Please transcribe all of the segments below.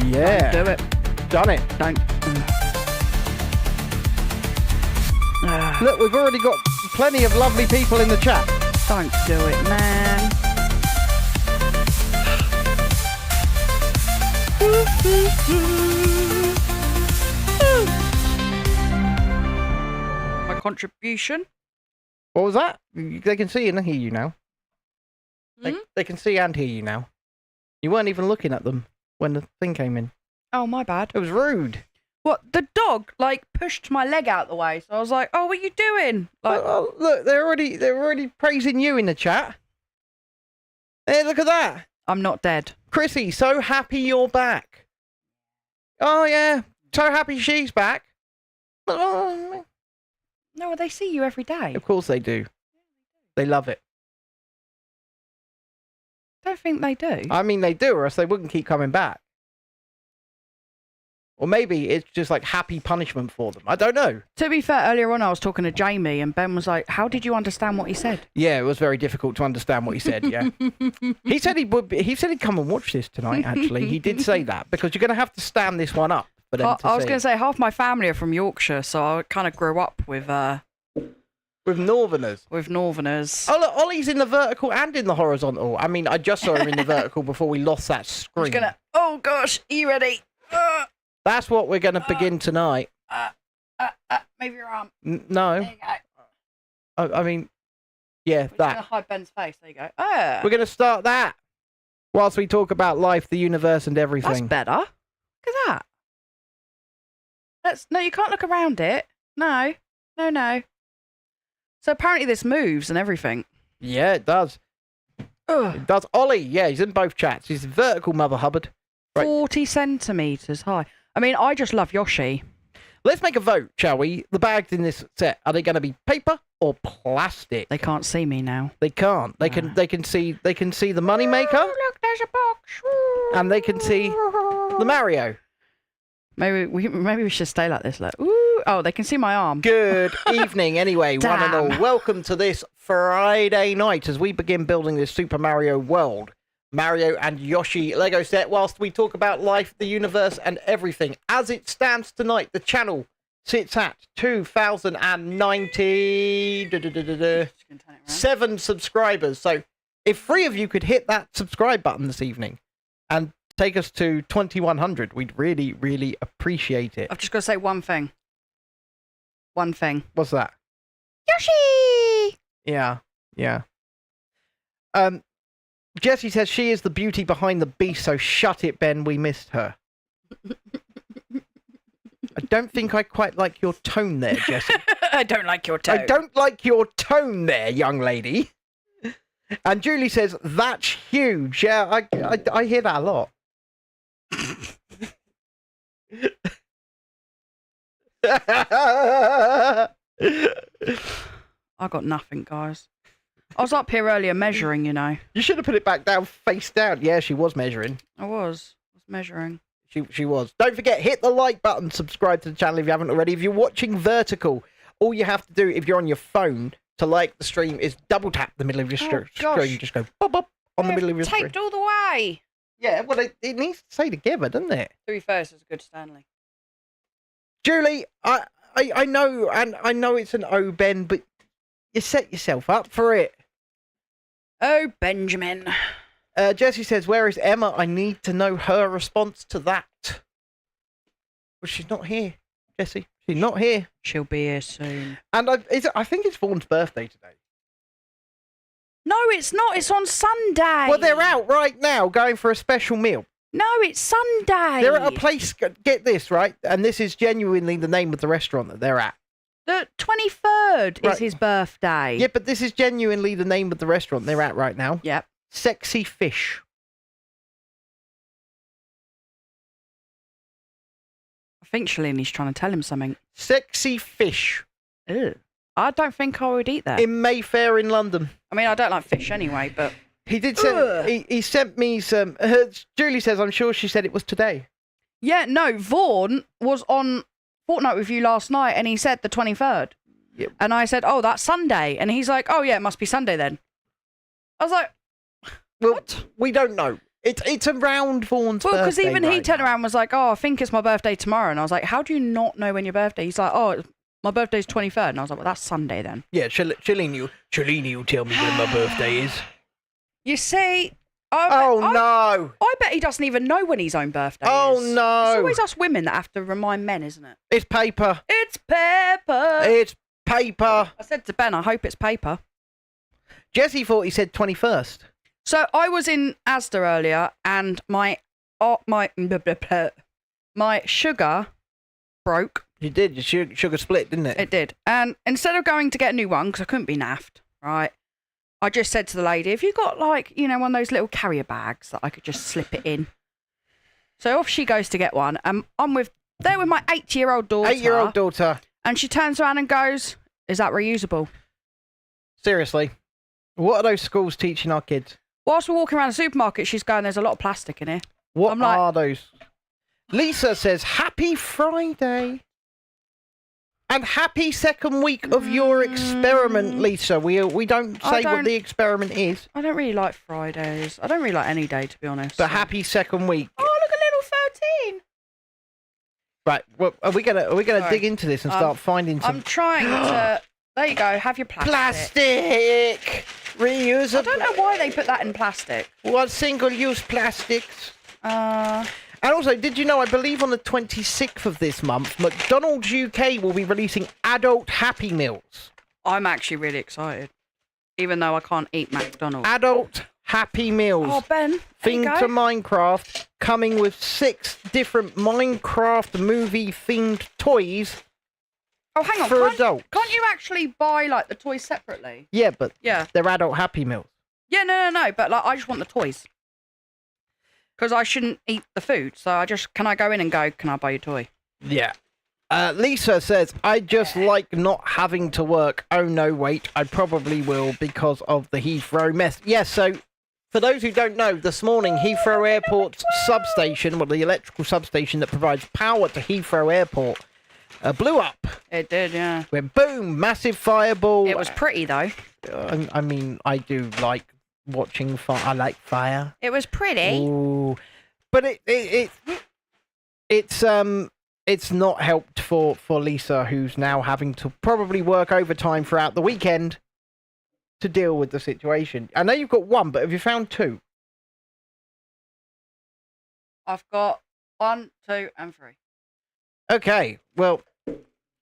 Yeah. Don't do it. Done it. Don't. Look, we've already got plenty of lovely people in the chat. Don't do it, man. My contribution. What was that? They can see and hear you now. They can see and hear you now. You weren't even looking at them when the thing came in. Oh, my bad. It was rude. What? The dog, like, pushed my leg out the way. So I was like, oh, what are you doing? Like, Oh, look, they're already praising you in the chat. Hey, look at that. I'm not dead. Chrissy, so happy you're back. Oh, yeah. So happy she's back. No, they see you every day. Of course they do. They love it. Don't think they do. I mean, they do, or else they wouldn't keep coming back. Or maybe it's just like happy punishment for them. I don't know. To be fair, earlier on I was talking to Jamie and Ben was like, how did you understand what he said? Yeah, it was very difficult to understand what he said, yeah. He said he'd come and watch this tonight, actually. He did say that, because you're going to have to stand this one up for them to I was see. going to say, half my family are from Yorkshire, so I kind of grew up with Northerners. With Northerners. Oh, look, Ollie's in the vertical and in the horizontal. I mean, I just saw him in the vertical before we lost that screen. Oh, gosh, are you ready? That's what we're going to begin tonight. Move your arm. No. There you go. I mean, yeah, We're that. going to hide Ben's face. There you go. We're going to start that whilst we talk about life, the universe, and everything. That's better. Look at that. No, you can't look around it. No. So apparently this moves and everything. Yeah, it does. Ugh. It does. Ollie, yeah, he's in both chats. He's vertical, Mother Hubbard. Right. 40 centimetres high. I mean, I just love Yoshi. Let's make a vote, shall we? The bags in this set, are they going to be paper or plastic? They can't see me now. They can't. They can see the money maker. Oh, look, there's a box. And they can see the Mario. Maybe we should stay like this. Look. Ooh. Oh, they can see my arm. Good evening, anyway, one and all. Damn. Welcome to this Friday night as we begin building this Super Mario World, Mario and Yoshi Lego set, whilst we talk about life, the universe, and everything. As it stands tonight, the channel sits at 2,097 subscribers. So if 3 of you could hit that subscribe button this evening and take us to 2,100, we'd really, really appreciate it. I've just got to say one thing. One thing. What's that? Yoshi! Yeah. Jessie says she is the beauty behind the beast, so shut it, Ben. We missed her. I don't think I quite like your tone there, Jessie. I don't like your tone. I don't like your tone there, young lady. And Julie says, that's huge. Yeah, I hear that a lot. I got nothing, guys. I was up here earlier measuring, you know. You should have put it back down, face down. Yeah, she was measuring. I was measuring. She was. Don't forget, hit the like button, subscribe to the channel if you haven't already. If you're watching vertical, all you have to do if you're on your phone to like the stream is double tap the middle of your screen. Just go pop up on the middle of your screen. Taped all the way. Yeah, well, it needs to stay together, doesn't it? To be fair, it's a good Stanley. Julie, I know, and I know it's an O, Ben, but you set yourself up for it. Oh, Benjamin. Jessie says, where is Emma? I need to know her response to that. Well, she's not here, Jessie. She's not here. She'll be here soon. And I think it's Vaughn's birthday today. No, it's not. It's on Sunday. Well, they're out right now going for a special meal. No, it's Sunday. They're at a place, get this, right? And this is genuinely the name of the restaurant that they're at. The 23rd Right. is his birthday. Yeah, but this is genuinely the name of the restaurant they're at right now. Yep. Sexy Fish. I think Shalini's trying to tell him something. Sexy Fish. Ew. I don't think I would eat that. In Mayfair in London. I mean, I don't like fish anyway, but... He did send, he sent me some, Julie says, I'm sure she said it was today. Yeah, no, Vaughan was on Fortnite with you last night and he said the 23rd. Yep. And I said, oh, that's Sunday. And he's like, oh, yeah, it must be Sunday then. I was like, Well, what? we don't know. It's around Vaughan's Well, because birthday even he right turned now. around and was like, "Oh, I think it's my birthday tomorrow," and I was like, "How do you not know when your birthday?" He's like, "Oh, my birthday's 23rd," and I was like, "Well, that's Sunday then." Yeah, Shalini will tell me when my birthday is. You see, No! I bet he doesn't even know when his own birthday Oh, is. no. It's always us women that have to remind men, isn't it? It's paper. It's paper. It's paper. I said to Ben, I hope it's paper. Jesse thought he said 21st. So I was in Asda earlier, and my sugar broke. You did. Your sugar split, didn't it? It did. And instead of going to get a new one, because I couldn't be naffed, right? I just said to the lady, "Have you got one of those little carrier bags that I could just slip it in?" So off she goes to get one. I'm there with my 8-year-old daughter. 8-year-old daughter. And she turns around and goes, "Is that reusable?" Seriously. What are those schools teaching our kids? Whilst we're walking around the supermarket, she's going, "There's a lot of plastic in here." What I'm like- are those? Lisa says, "Happy Friday." And happy second week of your experiment, Lisa. We don't say what the experiment is. I don't really like Fridays. I don't really like any day, to be honest. But happy second week. Oh, look, a little 13. Right. Well, are we gonna dig into this and start finding some I'm trying to. There you go. Have your plastic. plastic? Reusable. I don't know why they put that in plastic. What single-use plastics? And also, did you know, I believe on the 26th of this month, McDonald's UK will be releasing adult Happy Meals. I'm actually really excited, even though I can't eat McDonald's. Adult Happy Meals. Oh, Ben, Themed to Minecraft, coming with 6 different Minecraft movie-themed toys. Oh, hang on. For adults. Can't you actually buy, the toys separately? Yeah, but Yeah. they're adult Happy Meals. Yeah, no. But, I just want the toys. Because I shouldn't eat the food. So can I go in and go, "Can I buy your toy?" Yeah. Lisa says, "I just like not having to work." Oh, no, wait. I probably will because of the Heathrow mess. Yes, so for those who don't know, this morning, Heathrow Airport's substation, the electrical substation that provides power to Heathrow Airport, blew up. It did, yeah. Went boom, massive fireball. It was pretty, though. I mean, I do like watching fire. I like fire. It was pretty. Ooh. But it's not helped for Lisa, who's now having to probably work overtime throughout the weekend to deal with the situation. I know you've got 1, but have you found 2? I've got 1, 2, and 3. Okay, well,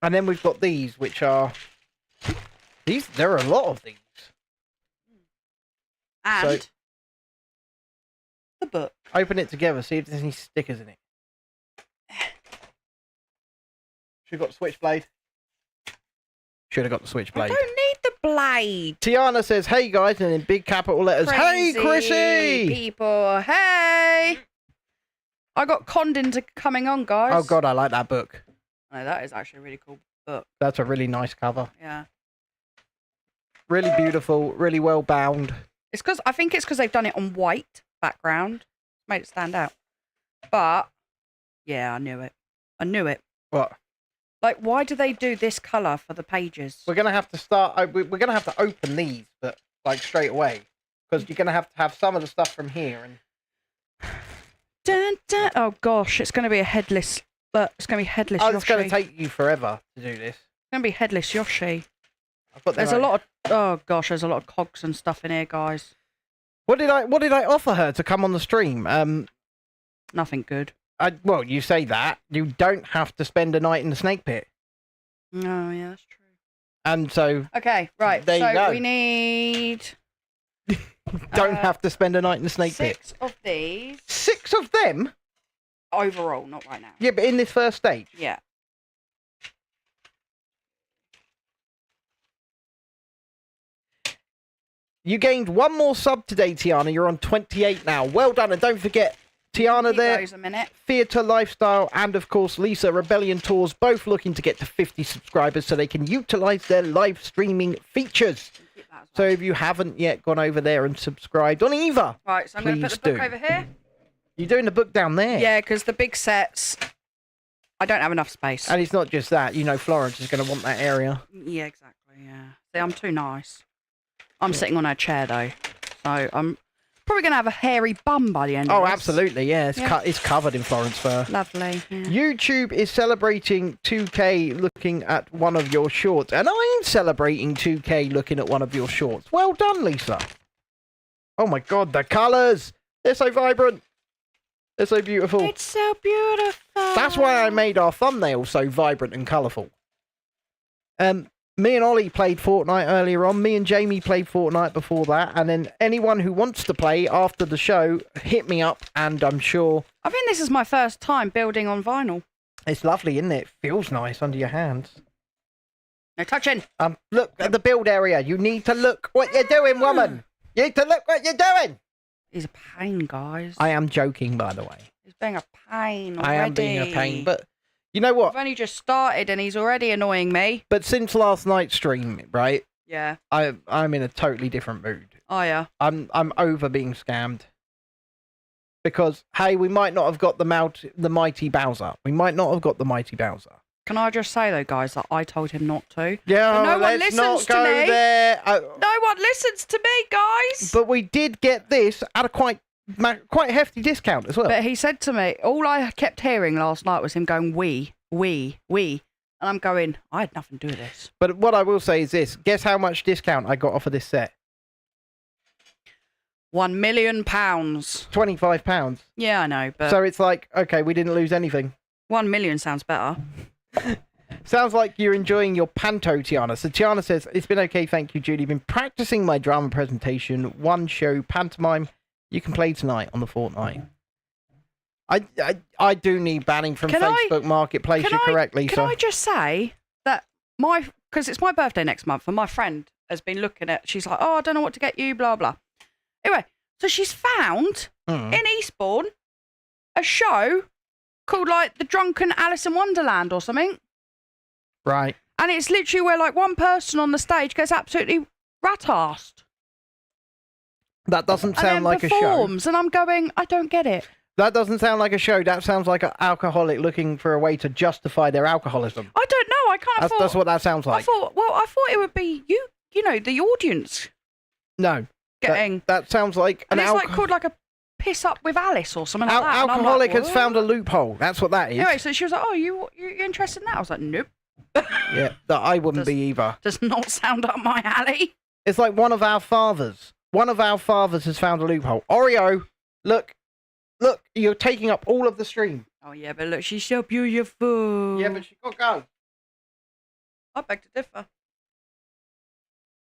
and then we've got these, which are there are a lot of these. And So- the book. Open it together, see if there's any stickers in it. Should have got the switchblade. Should have got the I switchblade. don't need the blade. Tiana says, "Hey guys," and in big capital letters, Crazy "Hey Chrissy!" people, hey! I got conned into coming on, guys. Oh god, I like that book. No, that is actually a really cool book. That's a really nice cover. Yeah. Really beautiful, really well bound. I think it's because they've done it on white background. Made it stand out. But, yeah, I knew it. What? Why do they do this colour for the pages? We're gonna have to start. We're gonna have to open these, but straight away, because you're gonna have to have some of the stuff from here. And Dun, dun. Oh gosh, it's going to be a headless. It's going to be headless Yoshi. it's gonna take you forever to do this. It's going to be headless Yoshi. But There's a lot of. Oh gosh, there's a lot of cogs and stuff in here, guys. What did I offer her to come on the stream? Nothing good. Well, you say that. You don't have to spend a night in the snake pit. Oh yeah, that's true. And so Okay, right. There you go. We need don't have to spend a night in the snake pit. 6 of these 6 of them? overall, not right now. Yeah, but in this first stage. Yeah. You gained 1 more sub today, Tiana. You're on 28 now. Well done. And don't forget, Tiana Keep there, those a minute. Theatre Lifestyle, and of course Lisa, Rebellion Tours, both looking to get to 50 subscribers so they can utilise their live streaming features. Keep that as So well. if you haven't yet gone over there and subscribed on either, Right, so I'm going to put the book do. over here. You're doing the book down there. Yeah, because the big sets, I don't have enough space. And it's not just that. You know Florence is going to want that area. Yeah, exactly, yeah. See, I'm too nice. I'm sitting on her chair, though. So I'm Probably going to have a hairy bum by the end of Oh, this. absolutely, yeah. It's covered in Florence fur. Lovely. Yeah. YouTube is celebrating 2K looking at one of your shorts. And I'm celebrating 2K looking at one of your shorts. Well done, Lisa. Oh my god, the colours! They're so vibrant. They're so beautiful. It's so beautiful. That's why I made our thumbnail so vibrant and colourful. Me and Ollie played Fortnite earlier on. Me and Jamie played Fortnite before that. And then anyone who wants to play after the show, hit me up. And I'm sure... I think this is my first time building on vinyl. It's lovely, isn't it? Feels nice under your hands. No touching. Look at the build area. You need to look what you're doing, woman. You need to look what you're doing. He's a pain, guys. I am joking, by the way. He's being a pain already. I am being a pain, but you know what? I've only just started and he's already annoying me. But since last night's stream, right? Yeah. I'm in a totally different mood. Oh yeah. I'm over being scammed. Because hey, we might not have got the mighty Bowser. We might not have got the mighty Bowser. Can I just say though, guys, that I told him not to. Yeah, But no one let's listens not to go me. there. No one listens to me, guys. But we did get this at a quite hefty discount as well. But he said to me, all I kept hearing last night was him going, we. And I'm going, I had nothing to do with this. But what I will say is this. Guess how much discount I got off of this set? £1 million. £25. Yeah, I know, but So it's like, okay, we didn't lose anything. 1 million sounds better. Sounds like you're enjoying your panto, Tiana. So Tiana says, it's been okay, thank you, Judy. Been practicing my drama presentation, one show, pantomime. You can play tonight on the Fortnite. I do need banning from Facebook Marketplace. You're correct, Lisa. Can I just say that because it's my birthday next month and my friend has been looking at, she's like, oh, I don't know what to get you, blah, blah. Anyway, so she's found in Eastbourne a show called like The Drunken Alice in Wonderland or something. Right. And it's literally where like one person on the stage gets absolutely rat-arsed. That doesn't sound and like a show. Performs, and I'm going, I don't get it. That doesn't sound like a show. That sounds like an alcoholic looking for a way to justify their alcoholism. I don't know. I kind of That's what that sounds like. I thought it would be you know, the audience No. getting. That sounds like and it's like called like a piss up with Alice or something like that. And I'm alcoholic like, has found a loophole. That's what that is. Anyway, so she was like, "Oh, you interested in that?" I was like, "Nope." Yeah, that I wouldn't be either. Does not sound up my alley. It's like one of our fathers. One of our fathers has found a loophole. Oreo, look, you're taking up all of the stream. Oh yeah, but look, she's so beautiful. Yeah, but she got to go. I beg to differ.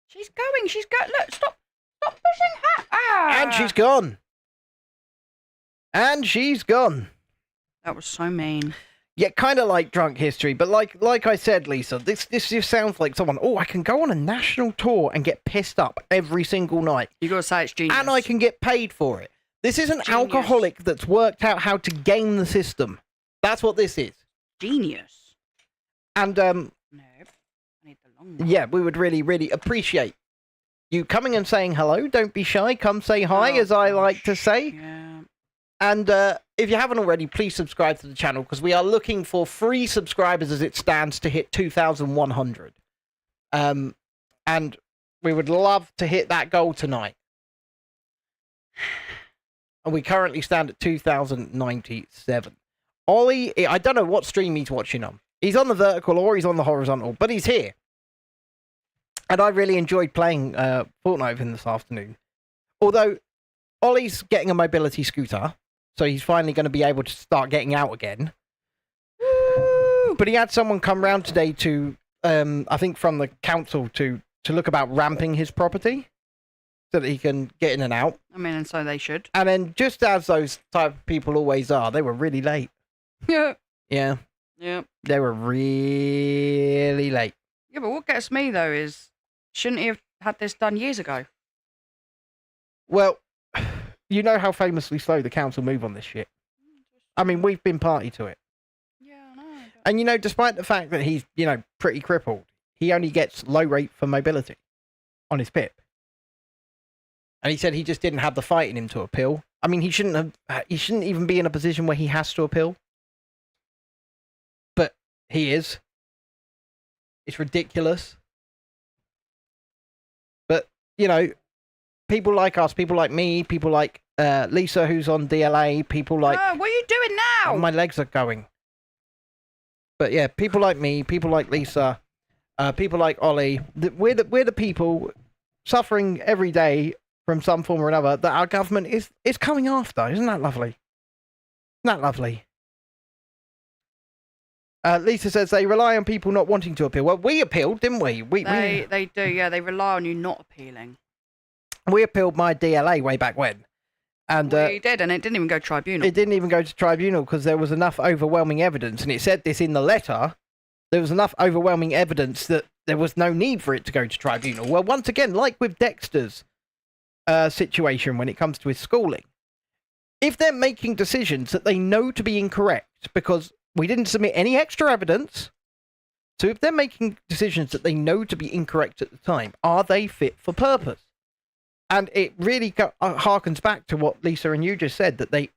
She's going. She's going. Look, stop pushing her. Ah! And she's gone. And she's gone. That was so mean. Yeah, kind of like drunk history, but like I said, Lisa, this just sounds like someone. Oh, I can go on a national tour and get pissed up every single night. You gotta say it's genius. And I can get paid for it. This is an alcoholic that's worked out how to game the system. That's what this is. Genius. And Nope. I need the long one. yeah, we would really, really appreciate you coming and saying hello. Don't be shy. Come say hi, as I like to say. Yeah. And if you haven't already, please subscribe to the channel because we are looking for free subscribers as it stands to hit 2,100. And we would love to hit that goal tonight. And we currently stand at 2,097. Ollie, I don't know what stream he's watching on. He's on the vertical or he's on the horizontal, but he's here. And I really enjoyed playing Fortnite with him this afternoon. Although Ollie's getting a mobility scooter, so he's finally going to be able to start getting out again. Woo! But he had someone come round today to, I think from the council, to look about ramping his property so that he can get in and out. I mean, and so they should. And then, just as those type of people always are, they were really late. Yeah. Yeah. Yeah. They were really late. Yeah, but what gets me though is, shouldn't he have had this done years ago? Well, you know how famously slow the council move on this shit. I mean, we've been party to it. Yeah, I know. And, you know, despite the fact that he's, you know, pretty crippled, he only gets low rate for mobility on his PIP. And he said he just didn't have the fight in him to appeal. I mean, he shouldn't even be in a position where he has to appeal. But he is. It's ridiculous. But, you know, people like us, people like me, people like Lisa, who's on DLA, people like... Oh, what are you doing now? My legs are going. But yeah, people like me, people like Lisa, people like Ollie, we're the people suffering every day from some form or another that our government is coming after. Isn't that lovely? Isn't that lovely? Lisa says they rely on people not wanting to appeal. Well, we appealed, didn't we? They do, yeah. They rely on you not appealing. We appealed my DLA way back when. And we did, and it didn't even go to tribunal. It didn't even go to tribunal because there was enough overwhelming evidence, and it said this in the letter. There was enough overwhelming evidence that there was no need for it to go to tribunal. Well, once again, like with Dexter's situation when it comes to his schooling, if they're making decisions that they know to be incorrect because we didn't submit any extra evidence, so if they're making decisions that they know to be incorrect at the time, are they fit for purpose? And it really harkens back to what Lisa and you just said, that they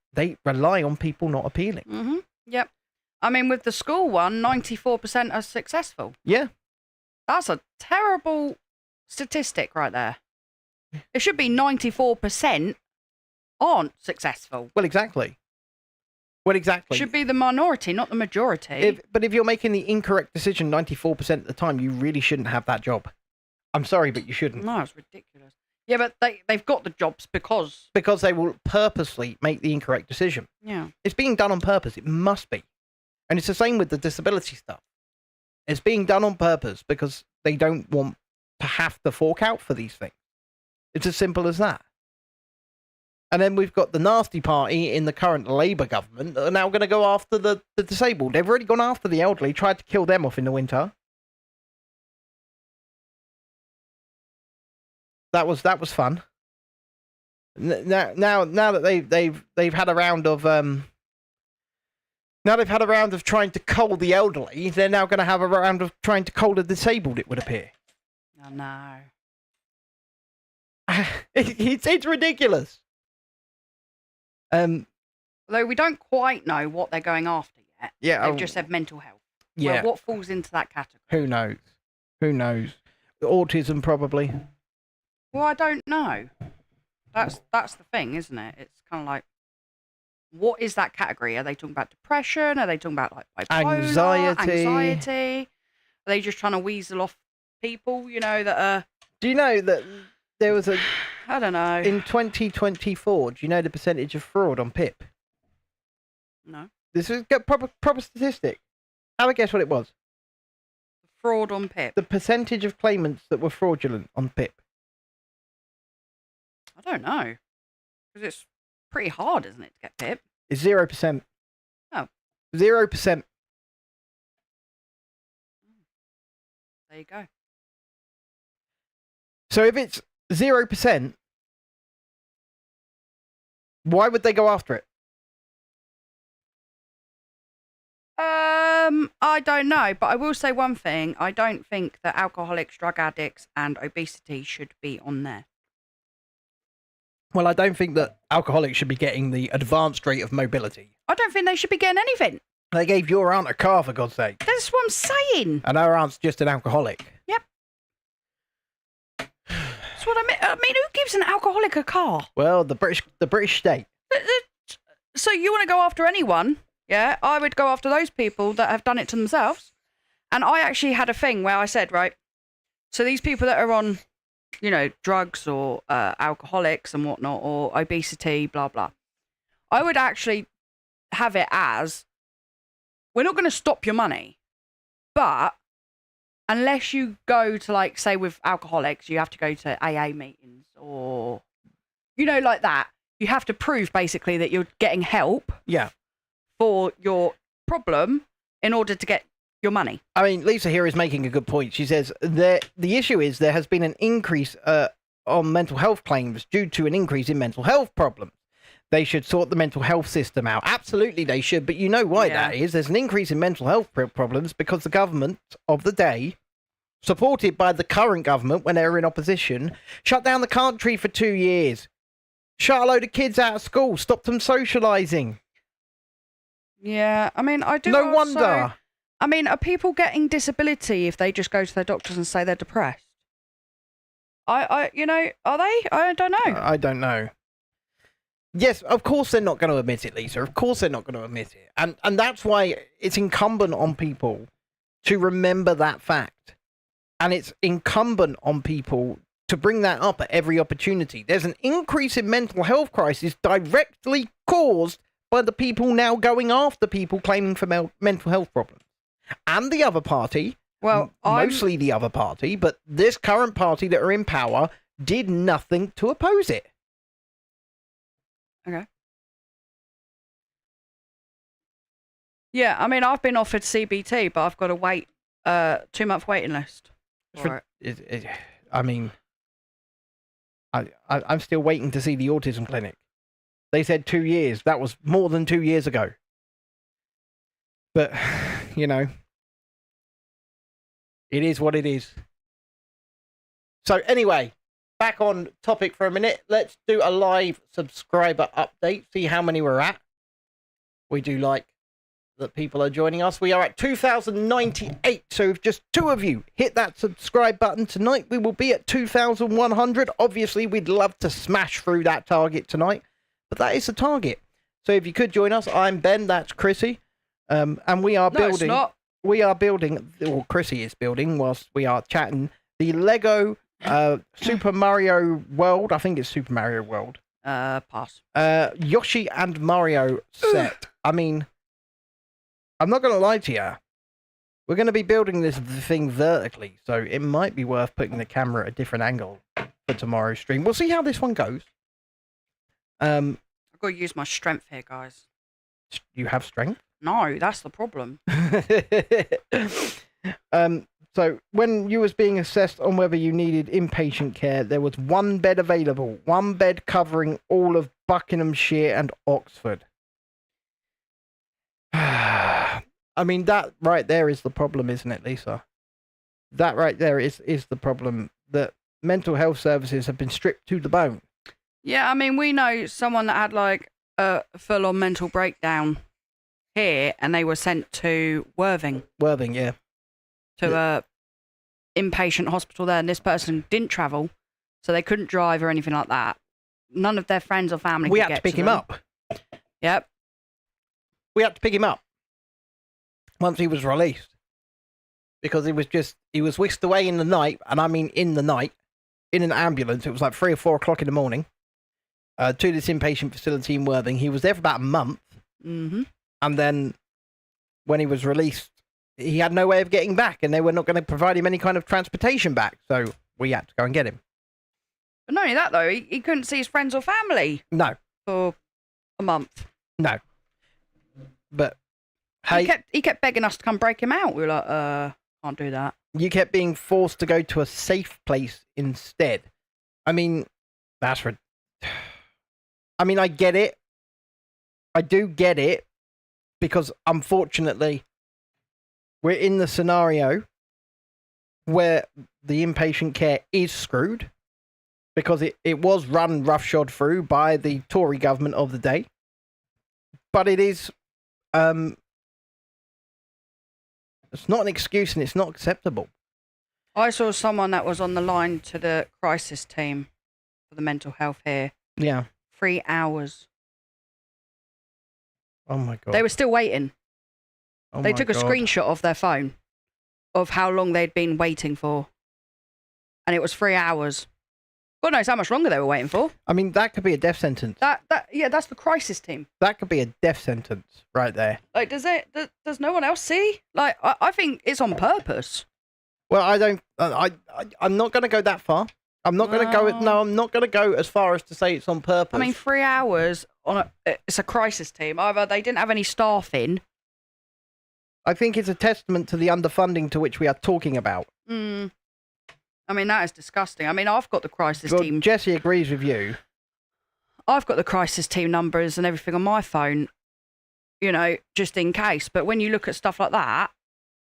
rely on people not appealing. Mm-hmm. Yep. I mean, with the school one, 94% are successful. Yeah. That's a terrible statistic right there. It should be 94% aren't successful. Well, exactly. It Should be the minority, not the majority. But if you're making the incorrect decision 94% of the time, you really shouldn't have that job. I'm sorry, but you shouldn't. No, it's ridiculous. Yeah, but they've got the jobs because they will purposely make the incorrect decision. Yeah. It's being done on purpose. It must be. And it's the same with the disability stuff. It's being done on purpose because they don't want to have to fork out for these things. It's as simple as that. And then we've got the nasty party in the current Labour government that are now going to go after the disabled. They've already gone after the elderly, tried to kill them off in the winter. That was fun. Now that they've had a round of trying to cull the elderly, they're now going to have a round of trying to cull the disabled. It would appear. Oh no. It's ridiculous. Although we don't quite know what they're going after yet. Yeah, they've just said mental health. Yeah. Well, what falls into that category? Who knows? Autism, probably. Well, I don't know. That's the thing, isn't it? It's kind of like, what is that category? Are they talking about depression? Are they talking about like bipolar, anxiety? Are they just trying to weasel off people? That are. Do you know that there was a? I don't know. In 2024, do you know the percentage of fraud on PIP? No. This is a proper statistic. Have a guess what it was. Fraud on PIP. The percentage of claimants that were fraudulent on PIP. I don't know. Because it's pretty hard, isn't it, to get PIP? It's 0%. Oh. 0%. There you go. So if it's 0%, why would they go after it? I don't know, but I will say one thing. I don't think that alcoholics, drug addicts, and obesity should be on there. Well, I don't think that alcoholics should be getting the advanced rate of mobility. I don't think they should be getting anything. They gave your aunt a car, for God's sake. That's what I'm saying. And her aunt's just an alcoholic. Yep. That's what I mean. I mean, who gives an alcoholic a car? Well, the British state. So you want to go after anyone? Yeah, I would go after those people that have done it to themselves. And I actually had a thing where I said, right, so these people that are on, drugs or alcoholics and whatnot, or obesity, blah, blah, I would actually have it as, we're not going to stop your money, but unless you go to, like, say with alcoholics, you have to go to AA meetings or, like that. You have to prove basically that you're getting help. Yeah. For your problem in order to get your money. I mean, Lisa here is making a good point. She says the issue is there has been an increase on mental health claims due to an increase in mental health problems. They should sort the mental health system out. Absolutely, they should. But you know why that is? There's an increase in mental health problems because the government of the day, supported by the current government when they were in opposition, shut down the country for 2 years. Shut a load of kids out of school. Stopped them socialising. Yeah, I mean, I do. No wonder. I mean, are people getting disability if they just go to their doctors and say they're depressed? You know, are they? I don't know. I don't know. Yes, of course they're not going to admit it, Lisa. Of course they're not going to admit it. And that's why it's incumbent on people to remember that fact. And it's incumbent on people to bring that up at every opportunity. There's an increase in mental health crisis directly caused by the people now going after people claiming for mental health problems. And the other party, Well, mostly the other party, but this current party that are in power did nothing to oppose it. Okay. Yeah, I mean, I've been offered CBT, but I've got to wait 2-month waiting list. I mean, I'm still waiting to see the autism clinic. They said 2 years. That was more than 2 years ago. But, you know, it is what it is. So anyway, back on topic for a minute. Let's do a live subscriber update. See how many we're at. We do like that people are joining us. We are at 2,098. So if just 2 of you hit that subscribe button tonight, we will be at 2,100. Obviously, we'd love to smash through that target tonight, but that is the target. So if you could join us, I'm Ben, that's Chrissy. And we are building... No, it's not. We are building, or Chrissy is building, whilst we are chatting, the LEGO Super Mario World. I think it's Super Mario World. Pass. Yoshi and Mario set. I mean, I'm not going to lie to you. We're going to be building this thing vertically, so it might be worth putting the camera at a different angle for tomorrow's stream. We'll see how this one goes. I've got to use my strength here, guys. You have strength? No, that's the problem. So when you was being assessed on whether you needed inpatient care, there was 1 bed available, 1 bed covering all of Buckinghamshire and Oxford. I mean, that right there is the problem, isn't it, Lisa? That right there is the problem, that mental health services have been stripped to the bone. Yeah, I mean, we know someone that had like a full-on mental breakdown here, and they were sent to Worthing. Worthing, yeah. To a inpatient hospital there, and this person didn't travel, so they couldn't drive or anything like that. None of their friends or family We could had get to pick him them. up. Yep. We had to pick him up once he was released, because he was whisked away in the night, and I mean in the night, in an ambulance. It was like 3 or 4 o'clock in the morning, to this inpatient facility in Worthing. He was there for about a month. Mm-hmm. And then when he was released, he had no way of getting back, and they were not going to provide him any kind of transportation back. So we had to go and get him. But not only that, though, he couldn't see his friends or family No. for a month. No. But, hey, He kept begging us to come break him out. We were like, can't do that. you kept being forced to go to a safe place instead. I mean, that's... I mean, I get it. I do get it. Because, unfortunately, we're in the scenario where the inpatient care is screwed, because it was run roughshod through by the Tory government of the day. But it is, it's not an excuse, and it's not acceptable. I saw someone that was on the line to the crisis team for the mental health here. Yeah. 3 hours. Oh my God. They were still waiting. Oh They my took a God. screenshot of their phone of how long they'd been waiting for. And it was 3 hours. God knows how much longer they were waiting for. I mean, that could be a death sentence. Yeah, that's the crisis team. That could be a death sentence right there. Like, does no one else see? Like, I think it's on purpose. Well, I'm not going to go that far. I'm not going to go. No, I'm not going to go as far as to say it's on purpose. I mean, 3 hours it's a crisis team. Either they didn't have any staff in. I think it's a testament to the underfunding to which we are talking about. I mean, that is disgusting. I mean, I've got the crisis Well, team. Jesse agrees with you. I've got the crisis team numbers and everything on my phone, you know, just in case. But when you look at stuff like that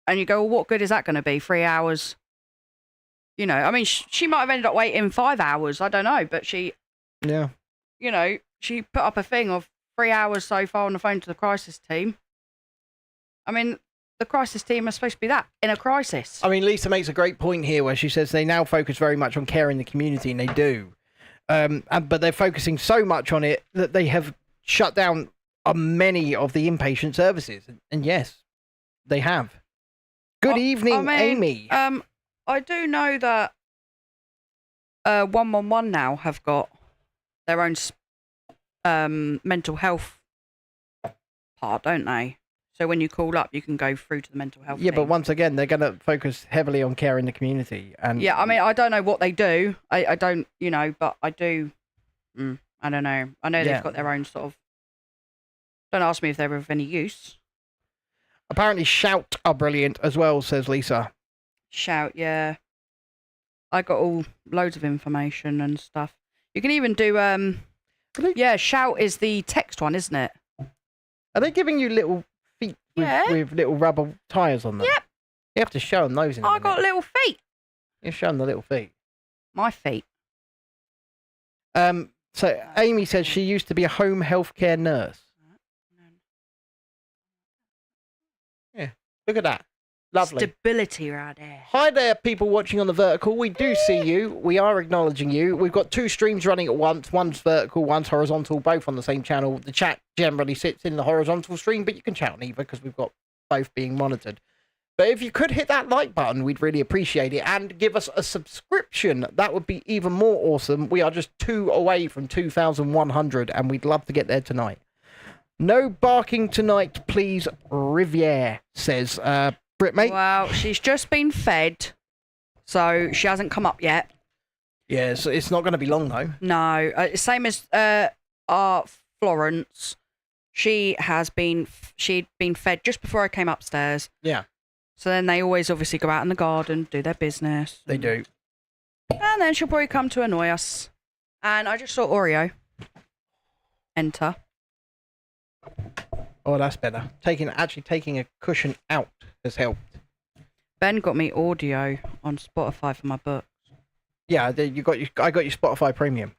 and you go, well, what good is that going to be? 3 hours? You know, I mean, she might have ended up waiting 5 hours. I don't know. But she, Yeah. you know, she put up a thing of 3 hours so far on the phone to the crisis team. I mean, the crisis team are supposed to be that in a crisis. I mean, Lisa makes a great point here where she says they now focus very much on caring the community, and they do. But they're focusing so much on it that they have shut down many of the inpatient services. And yes, they have. Good evening, Amy. I do know that 111 now have got their own mental health part, don't they? So when you call up, you can go through to the mental health team. But once again, they're going to focus heavily on caring the community. And yeah, I mean, I don't know what they do. I don't, but I do. I don't know. I know they've got their own sort of. Don't ask me if they're of any use. Apparently, Shout are brilliant as well, says Lisa. Shout, yeah. I got loads of information and stuff. You can even do Shout is the text one, isn't it? Are they giving you little feet with little rubber tyres on them? Yep. You have to show them those in a minute. got little feet. You show them the little feet. My feet. So Amy says she used to be a home healthcare nurse. Yeah, look at that. Lovely. Stability right there. Hi there, people watching on the vertical. We do see you. We are acknowledging you. We've got 2 streams running at once. One's vertical, one's horizontal, both on the same channel. The chat generally sits in the horizontal stream, but you can chat on either because we've got both being monitored. But if you could hit that like button, we'd really appreciate it. And give us a subscription. That would be even more awesome. We are just 2 away from 2,100, and we'd love to get there tonight. No barking tonight, please, Riviere, says Britmate. Well, she's just been fed, so she hasn't come up yet. Yeah, so it's not going to be long, though. No. Same as our Florence. She'd been fed just before I came upstairs. Yeah. So then they always obviously go out in the garden, do their business. They do. And then she'll probably come to annoy us. And I just saw Oreo enter. Oh, that's better. Actually taking a cushion out has helped. Ben got me audio on Spotify for my books. Yeah, I got your Spotify Premium.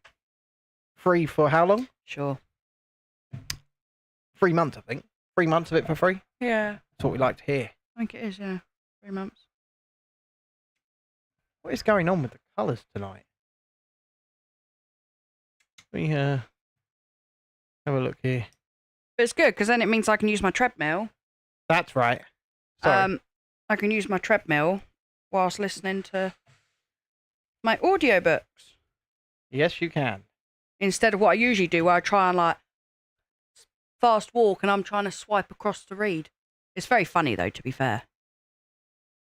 Free for how long? Sure. 3 months, I think. 3 months of it for free. Yeah. That's what we like to hear. I think it is, yeah. 3 months. What is going on with the colours tonight? We have a look here. But it's good, because then it means I can use my treadmill. That's right. Sorry. I can use my treadmill whilst listening to my audiobooks. Yes, you can. Instead of what I usually do, where I try and fast walk and I'm trying to swipe across to read. It's very funny though, to be fair.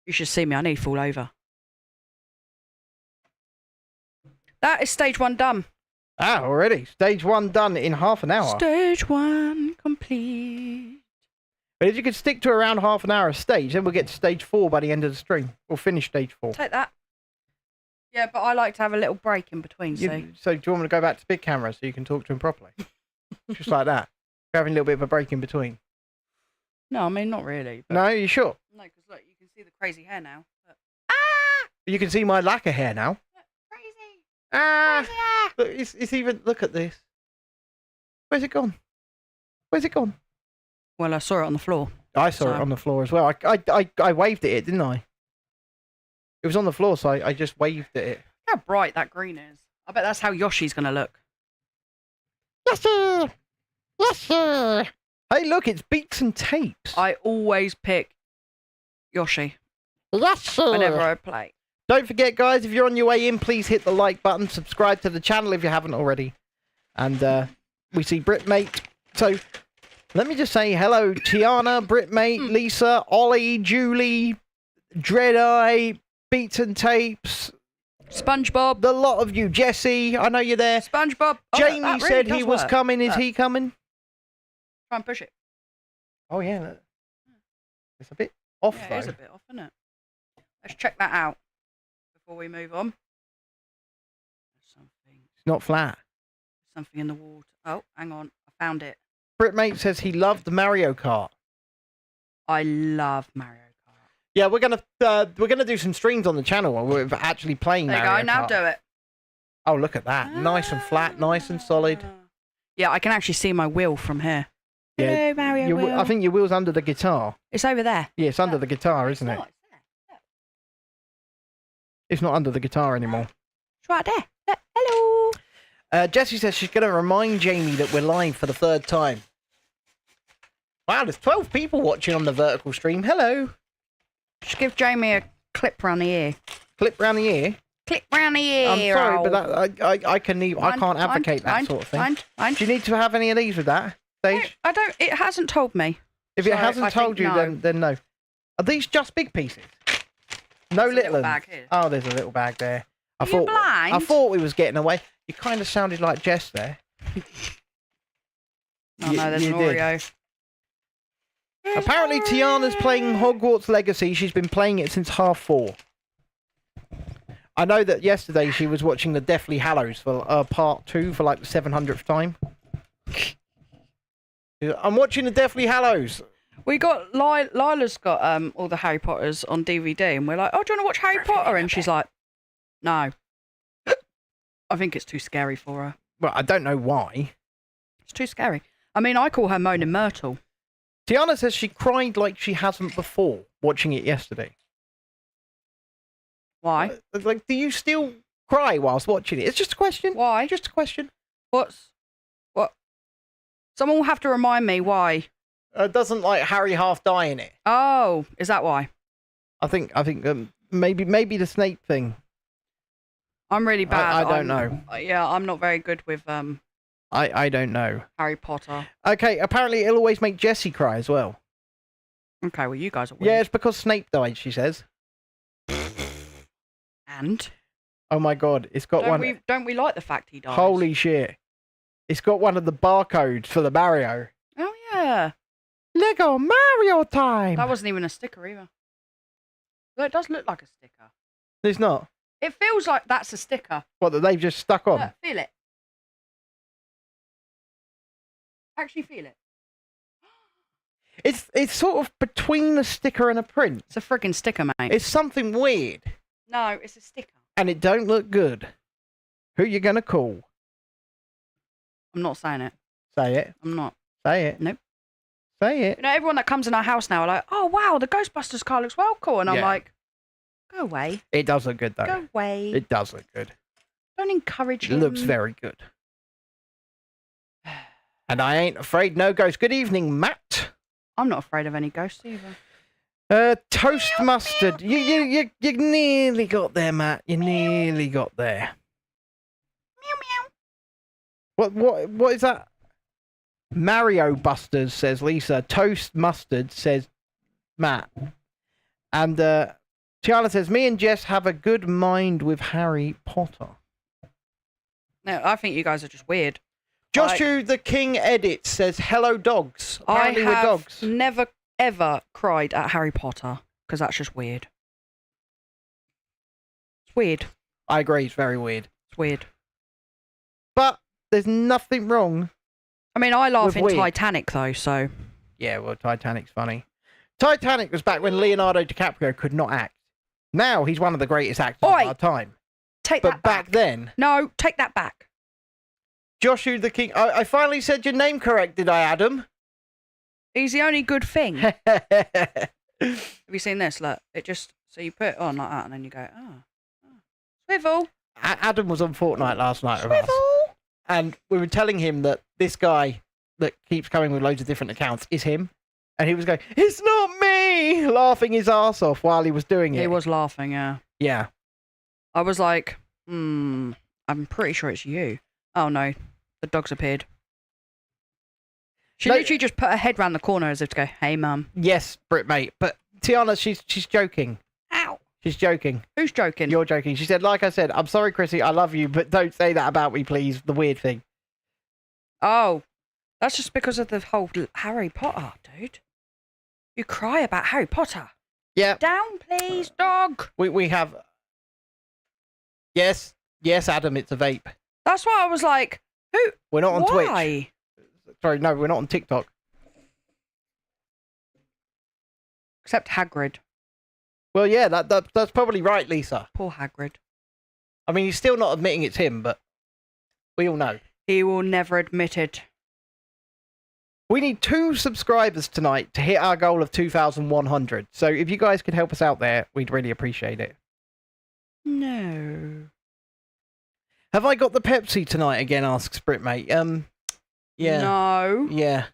You should see me, I need to fall over. That is stage 1 done. Ah, already. Stage 1 done in half an hour. Stage 1 complete. But if you could stick to around half an hour a stage, then we'll get to stage 4 by the end of the stream. We'll finish stage 4. Take that. Yeah, but I like to have a little break in between, So do you want me to go back to big camera so you can talk to him properly? Just like that. Having a little bit of a break in between. No, I mean, not really. No, you sure? No, because look, you can see the crazy hair now. But... You can see my lacquer hair now. Look, crazy. Crazy hair. Look, it's even, look at this. Where's it gone? Where's it gone? Well, I saw it on the floor. I saw it on the floor as well. I waved at it, didn't I? It was on the floor, so I just waved at it. Look how bright that green is. I bet that's how Yoshi's going to look. Yes, sir. Yes, sir. Hey, look, it's Beats and Tapes. I always pick Yoshi. Yes, sir. Whenever I play. Don't forget, guys, if you're on your way in, please hit the like button. Subscribe to the channel if you haven't already. And we see Britmate. So let me just say hello, Tiana, Britmate, Lisa, Ollie, Julie, Dreadeye, Beats and Tapes. SpongeBob. The lot of you. Jesse, I know you're there. SpongeBob. Jamie that really said does he was work. coming. Is he coming? Try and push it. Oh, yeah. Look. It's a bit off, Yeah, though. it is a bit off, isn't it? Let's check that out before we move on. There's something. It's not flat. Something in the water. Oh, hang on. I found it. Britmate says he loved Mario Kart. I love Mario Kart. Yeah, we're gonna do some streams on the channel where we're actually playing There you Mario go. Now Kart. do it. Oh, look at that. Nice and flat, nice and solid. Yeah, I can actually see my wheel from here. Yeah, Hello, Mario Will. I think your wheel's under the guitar. It's over there. Yeah, it's under the guitar, isn't it? It's there. It's not under the guitar anymore. It's right there. Look, hello. Jessie says she's going to remind Jamie that we're live for the 3rd time. Wow, there's 12 people watching on the vertical stream. Hello. Just give Jamie a clip round the ear. Clip round the ear. Clip round the ear. I'm sorry, but that, I can't advocate that sort of thing. Do you need to have any of these with that stage? No, I don't. It hasn't told me. If it hasn't told you, then no. Are these just big pieces? No little ones. bag here. Oh, there's a little bag there. Are you blind? I thought we was getting away. You kind of sounded like Jess there. Oh no, there's an Oreo. Apparently, Tiana's playing Hogwarts Legacy. She's been playing it since 4:30. I know that yesterday she was watching the Deathly Hallows for part 2 for like the 700th time. I'm watching the Deathly Hallows. We got Lila's got all the Harry Potters on DVD, and we're like, "Oh, do you want to watch Harry Potter?" And she's like, "No, I think it's too scary for her." Well, I don't know why. It's too scary. I mean, I call her Moaning Myrtle. Tiana says she cried like she hasn't before watching it yesterday. Why? Like, do you still cry whilst watching it? It's just a question. Why? Just a question. What? Someone will have to remind me why. Doesn't like Harry half die in it. Oh, is that why? I think maybe the Snape thing. I'm really bad. I don't know. Yeah, I'm not very good with I don't know. Harry Potter. Okay, apparently it'll always make Jessie cry as well. Okay, well you guys are weird. Yeah, it's because Snape died, she says. And? Oh my god, it's got Don't we like the fact he died? Holy shit. It's got one of the barcodes for the Mario. Oh yeah. LEGO Mario time! That wasn't even a sticker either. Well, it does look like a sticker. It's not. It feels like that's a sticker. What, that they've just stuck on? Look, feel it. Actually feel it. It's sort of between a sticker and a print. It's a friggin' sticker, mate. It's something weird. No, it's a sticker. And it don't look good. Who you gonna call? I'm not saying it. Say it. I'm not. Say it. Nope. Say it. You know, everyone that comes in our house now are like, "Oh wow, the Ghostbusters car looks well cool," and I'm like, "Go away." It does look good though. Go away. It does look good. Don't encourage It him. looks very good. And I ain't afraid no ghost. Good evening, Matt. I'm not afraid of any ghosts either. Toast mustard. You nearly got there, Matt. You nearly got there. Meow meow. What is that? Mario Busters, says Lisa. Toast mustard, says Matt. And Tiana says, me and Jess have a good mind with Harry Potter. No, I think you guys are just weird. Joshua the King Edit says, hello dogs. Apparently we're dogs. Never ever cried at Harry Potter because that's just weird. It's weird. I agree, it's very weird. It's weird. But there's nothing wrong. I mean, I laugh in weird. Titanic though, so. Yeah, well, Titanic's funny. Titanic was back when Leonardo DiCaprio could not act. Now he's one of the greatest actors of our time. Take but that back. Back then. No, take that back. Joshua the King. I finally said your name correct, did I, Adam? He's the only good thing. Have you seen this? Look, it just, so you put it on like that and then you go, swivel. Adam was on Fortnite last night with us. Swivel. And we were telling him that this guy that keeps coming with loads of different accounts is him. And he was going, it's not me! Laughing his ass off while he was doing it. He was laughing, yeah. Yeah. I was like, I'm pretty sure it's you. Oh no, the dog's appeared. She literally just put her head round the corner as if to go, hey mum. Yes, Brit mate. But Tiana, she's joking. Ow. She's joking. Who's joking? You're joking. She said, like I said, I'm sorry, Chrissy, I love you, but don't say that about me, please. The weird thing. Oh, that's just because of the whole Harry Potter, dude. You cry about Harry Potter. Yeah. Down, please, dog. We have... Yes, Adam, it's a vape. That's why I was like, who? We're not on Why? Twitch. Sorry, no, we're not on TikTok. Except Hagrid. Well, yeah, that's probably right, Lisa. Poor Hagrid. I mean, he's still not admitting it's him, but we all know. He will never admit it. We need 2 subscribers tonight to hit our goal of 2,100. So if you guys could help us out there, we'd really appreciate it. No. Have I got the Pepsi tonight again? Asks Britmate. Yeah. No. Yeah.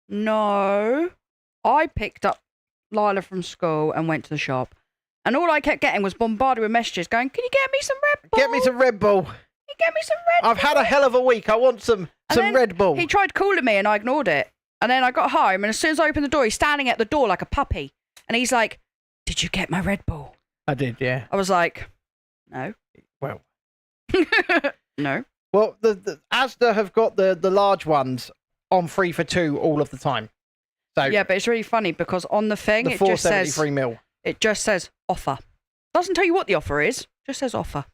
No. I picked up Lila from school and went to the shop. And all I kept getting was bombarded with messages going, can you get me some Red Bull? Get me some Red Bull. Can you get me some Red Bull? I've had a hell of a week. I want some Red Bull. He tried calling me and I ignored it. And then I got home and as soon as I opened the door, he's standing at the door like a puppy. And he's like, did you get my Red Bull? I did, yeah. I was like, no. Well. No. Well, the Asda have got the large ones on 3 for 2 all of the time. So yeah, but it's really funny because on the thing, the it just says 473 mil. It just says offer. Doesn't tell you what the offer is. Just says offer.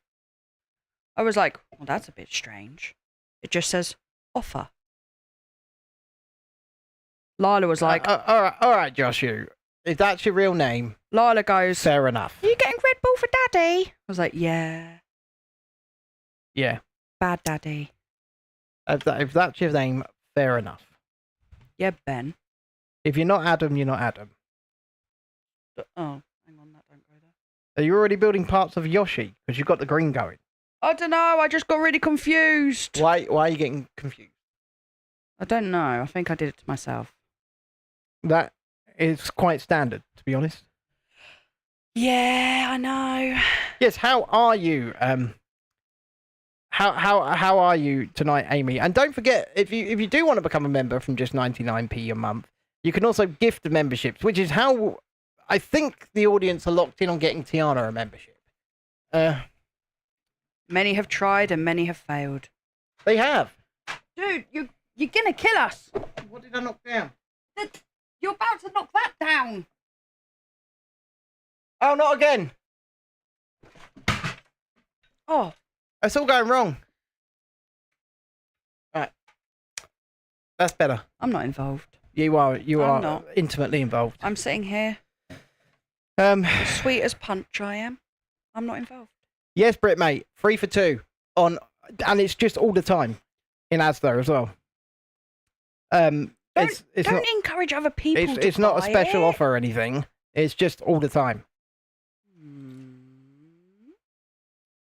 I was like, well, that's a bit strange. It just says offer. Lila was like, all right, Josh, if that's your real name, Lila goes, fair enough. are you getting Red Bull for Daddy? I was like, yeah. Yeah. Bad Daddy. If that's your name, fair enough. Yeah, Ben. If you're not Adam, you're not Adam. Oh, hang on, that don't go there. Are you already building parts of Yoshi? Because you've got the green going. I don't know, I just got really confused. Why are you getting confused? I don't know, I think I did it to myself. That is quite standard, to be honest. Yeah, I know. Yes, how are you? How are you tonight, Amy? And don't forget, if you do want to become a member from just 99p a month, you can also gift memberships, which is how I think the audience are locked in on getting Tiana a membership. Many have tried and many have failed. They have. Dude, you're gonna kill us. What did I knock down? You're about to knock that down. Oh, not again. Oh. It's all going wrong. Right. That's better. I'm not involved. You are not. Intimately involved. I'm sitting here. As sweet as punch I am. I'm not involved. Yes, Brit, mate. 3 for 2 on, and it's just all the time in Asda as well. Don't encourage other people. It's not a special offer or anything. It's just all the time.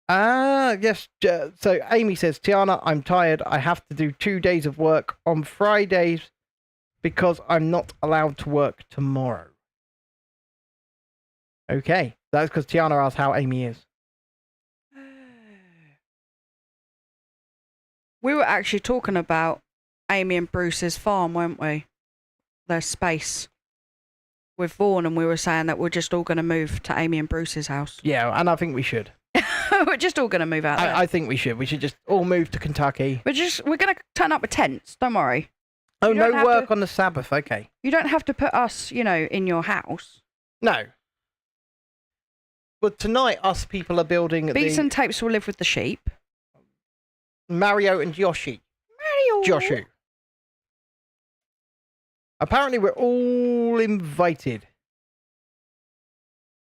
Yes. So Amy says, Tiana, I'm tired. I have to do 2 days of work on Fridays because I'm not allowed to work tomorrow. Okay. That's because Tiana asked how Amy is. We were actually talking about Amy and Bruce's farm, weren't we? Their space with Vaughan, and we were saying that we're just all going to move to Amy and Bruce's house. Yeah, and I think we should. We're just all going to move out there. I think we should. We should just all move to Kentucky. We're going to turn up with tents. Don't worry. Oh, no work on the Sabbath. Okay. You don't have to put us, in your house. No. But tonight, us people are building Beats and Tapes will live with the sheep. Mario and Yoshi. Joshu. Apparently, we're all invited.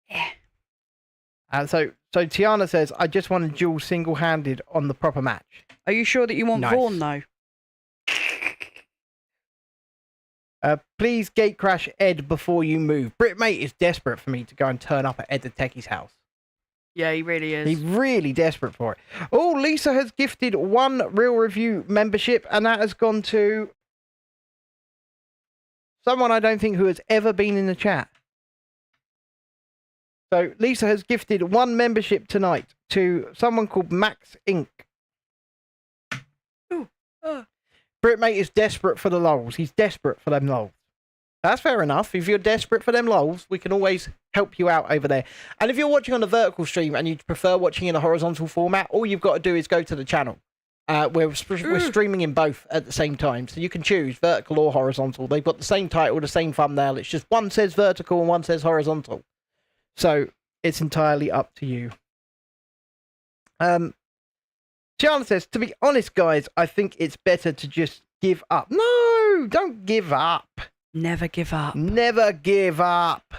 Yeah. So Tiana says, I just want to duel single-handed on the proper match. Are you sure that you want Vaughan, though? Please gate crash Ed before you move. Britmate is desperate for me to go and turn up at Ed the Techie's house. Yeah, he really is. He's really desperate for it. Oh, Lisa has gifted 1 Real Review membership, and that has gone to someone I don't think who has ever been in the chat. So Lisa has gifted 1 membership tonight to someone called Max Inc. Ooh, Britmate is desperate for the lols. He's desperate for them lols. That's fair enough. If you're desperate for them lols, we can always help you out over there. And if you're watching on a vertical stream and you prefer watching in a horizontal format, all you've got to do is go to the channel. We're streaming in both at the same time, so you can choose vertical or horizontal. They've got the same title, the same thumbnail. It's just one says vertical and one says horizontal. So it's entirely up to you. Tiana says, to be honest, guys, I think it's better to just give up. No, don't give up. Never give up. Never give up.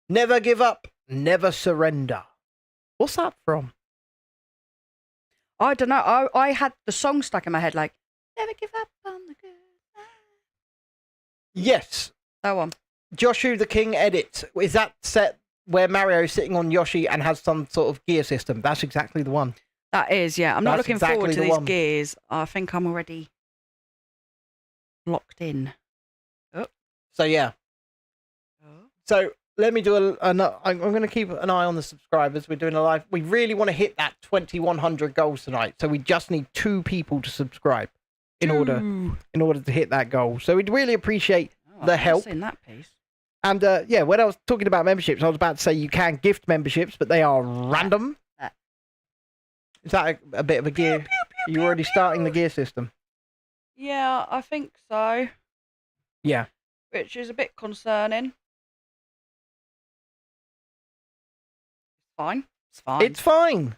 Never give up. Never surrender. What's that from? I don't know. I had the song stuck in my head like, never give up on the good Yes. That one. Joshu the King edits. Is that set where Mario is sitting on Yoshi and has some sort of gear system? That's exactly the one. That is, yeah. I'm not That's looking forward exactly to the these one. gears. I think I'm already locked in. So yeah. So let me do I'm going to keep an eye on the subscribers. We're doing a live. We really want to hit that 2100 goals tonight. So we just need 2 people to subscribe in order to hit that goal. So we'd really appreciate the help. In that piece. And yeah, when I was talking about memberships, I was about to say you can gift memberships, but they are random. Is that a bit of a gear? Are you already starting the gear system? Yeah, I think so. Yeah. Which is a bit concerning. Fine. It's fine. It's fine.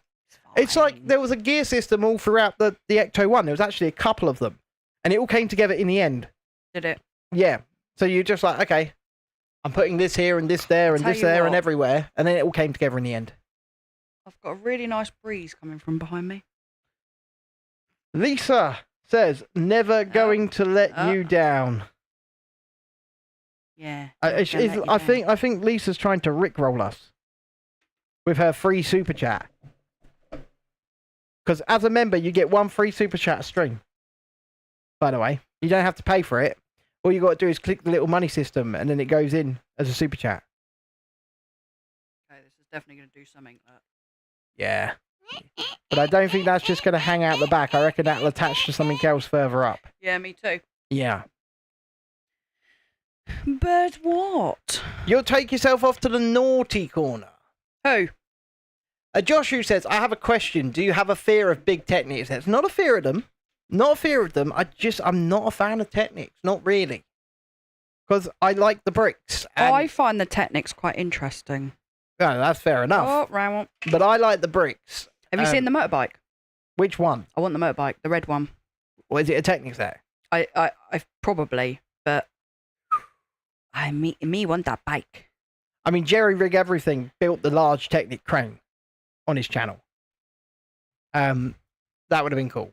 It's like there was a gear system all throughout the Ecto 1. There was actually a couple of them. And it all came together in the end. Did it? Yeah. So you're just like, okay, I'm putting this here and this there and this there and everywhere. And then it all came together in the end. I've got a really nice breeze coming from behind me. Lisa says, never going to let you down. Yeah. I think Lisa's trying to rickroll us with her free super chat. Because as a member, you get 1 free super chat a stream. By the way, you don't have to pay for it. All you got to do is click the little money system, and then it goes in as a super chat. Okay, this is definitely going to do something. Yeah. But I don't think that's just going to hang out the back. I reckon that'll attach to something else further up. Yeah, me too. Yeah. But what? You'll take yourself off to the naughty corner. Who? Joshu says, I have a question. Do you have a fear of big Technics? It's not a fear of them. Not a fear of them. I'm not a fan of Technics. Not really. Because I like the bricks. And... I find the Technics quite interesting. No, that's fair enough. Oh, round one. But I like the bricks. Have you seen the motorbike? Which one? I want the motorbike, the red one. Or is it a Technics there? I probably, but me want that bike. I mean, Jerry Rig Everything built the large Technic crane on his channel. That would have been cool.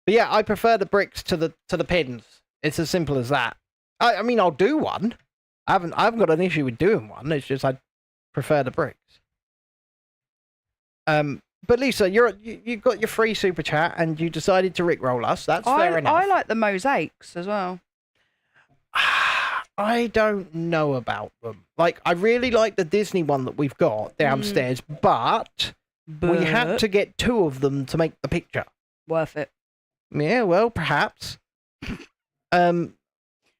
But yeah, I prefer the bricks to the pins. It's as simple as that. I mean, I'll do one. I haven't got an issue with doing one. It's just I prefer the bricks. But Lisa, you got your free super chat and you decided to rickroll us. That's fair enough. I like the mosaics as well. I don't know about them. Like, I really like the Disney one that we've got downstairs, but we had to get 2 of them to make the picture. Worth it. Yeah, well, perhaps. I'm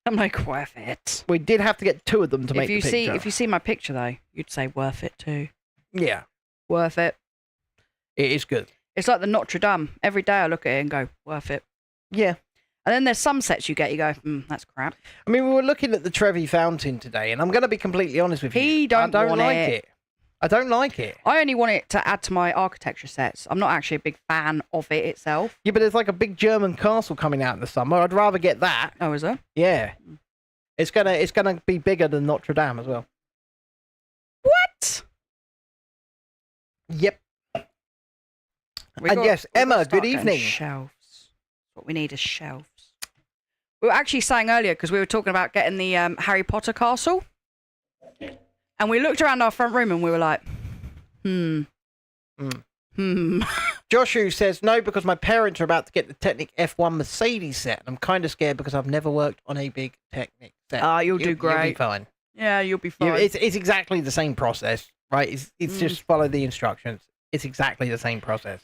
like, worth it. We did have to get 2 of them to make the picture. If you see my picture, though, you'd say worth it too. Yeah. Worth it. It is good. It's like the Notre Dame. Every day I look at it and go, worth it. Yeah. And then there's some sets you get, you go, that's crap. I mean, we were looking at the Trevi fountain today, and I'm going to be completely honest with you. I don't like it. I don't like it. I only want it to add to my architecture sets. I'm not actually a big fan of it itself. Yeah, but there's like a big German castle coming out in the summer. I'd rather get that. Oh, is there? Yeah. It's gonna be bigger than Notre Dame as well. What? Yep. Yes, Emma, good evening. Shelves. What we need is shelves. We were actually saying earlier, because we were talking about getting the Harry Potter castle. And we looked around our front room and we were like, Joshu says, no, because my parents are about to get the Technic F1 Mercedes set. I'm kind of scared because I've never worked on a big Technic set. You'll do great. You'll be fine. Yeah, you'll be fine. It's exactly the same process, right? It's just follow the instructions. It's exactly the same process.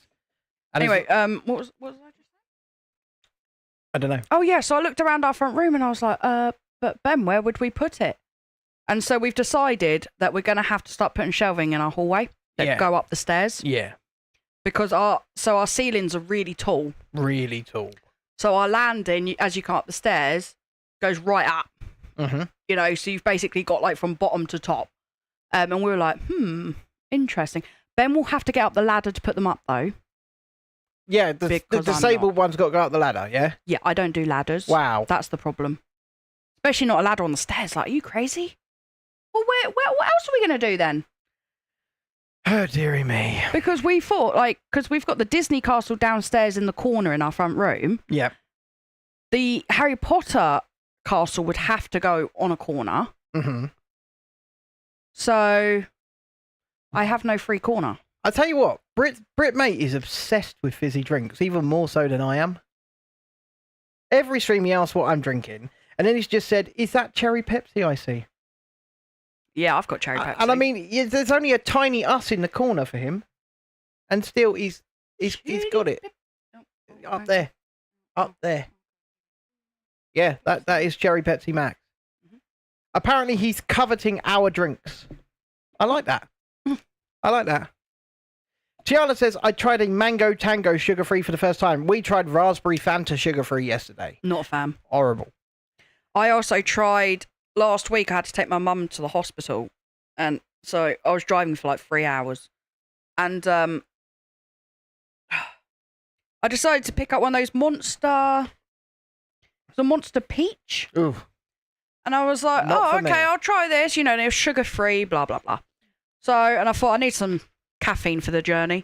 And anyway, what was I just saying? I don't know. Oh, yeah, so I looked around our front room and I was like, but Ben, where would we put it? And so we've decided that we're going to have to start putting shelving in our hallway that go up the stairs. Yeah. Because our ceilings are really tall. Really tall. So our landing, as you come up the stairs, goes right up. Mm-hmm. You know, so you've basically got like from bottom to top. And we were like, interesting. Ben will have to get up the ladder to put them up, though. Yeah, the disabled one's got to go up the ladder, yeah? Yeah, I don't do ladders. Wow. That's the problem. Especially not a ladder on the stairs. Like, are you crazy? Well, what else are we going to do then? Oh, dearie me. Because we thought, because we've got the Disney castle downstairs in the corner in our front room. Yeah. The Harry Potter castle would have to go on a corner. Mm-hmm. So I have no free corner. I tell you what, Brit mate is obsessed with fizzy drinks, even more so than I am. Every stream he asks what I'm drinking, and then he's just said, "Is that cherry Pepsi I see?" Yeah, I've got cherry Pepsi. And I mean, there's only a tiny us in the corner for him, and still he's got it up there, up there. Yeah, that is cherry Pepsi Max. Mm-hmm. Apparently, he's coveting our drinks. I like that. I like that. Tiana says, I tried a mango tango sugar-free for the first time. We tried raspberry Fanta sugar-free yesterday. Not a fan. Horrible. I also tried, last week I had to take my mum to the hospital. And so I was driving for like 3 hours. And I decided to pick up one of those Monster... It was a Monster Peach. Ooh. And I was like, Not oh, for me. okay, I'll try this. You know, and it was sugar-free, blah, blah, blah. So, and I thought I need some caffeine for the journey.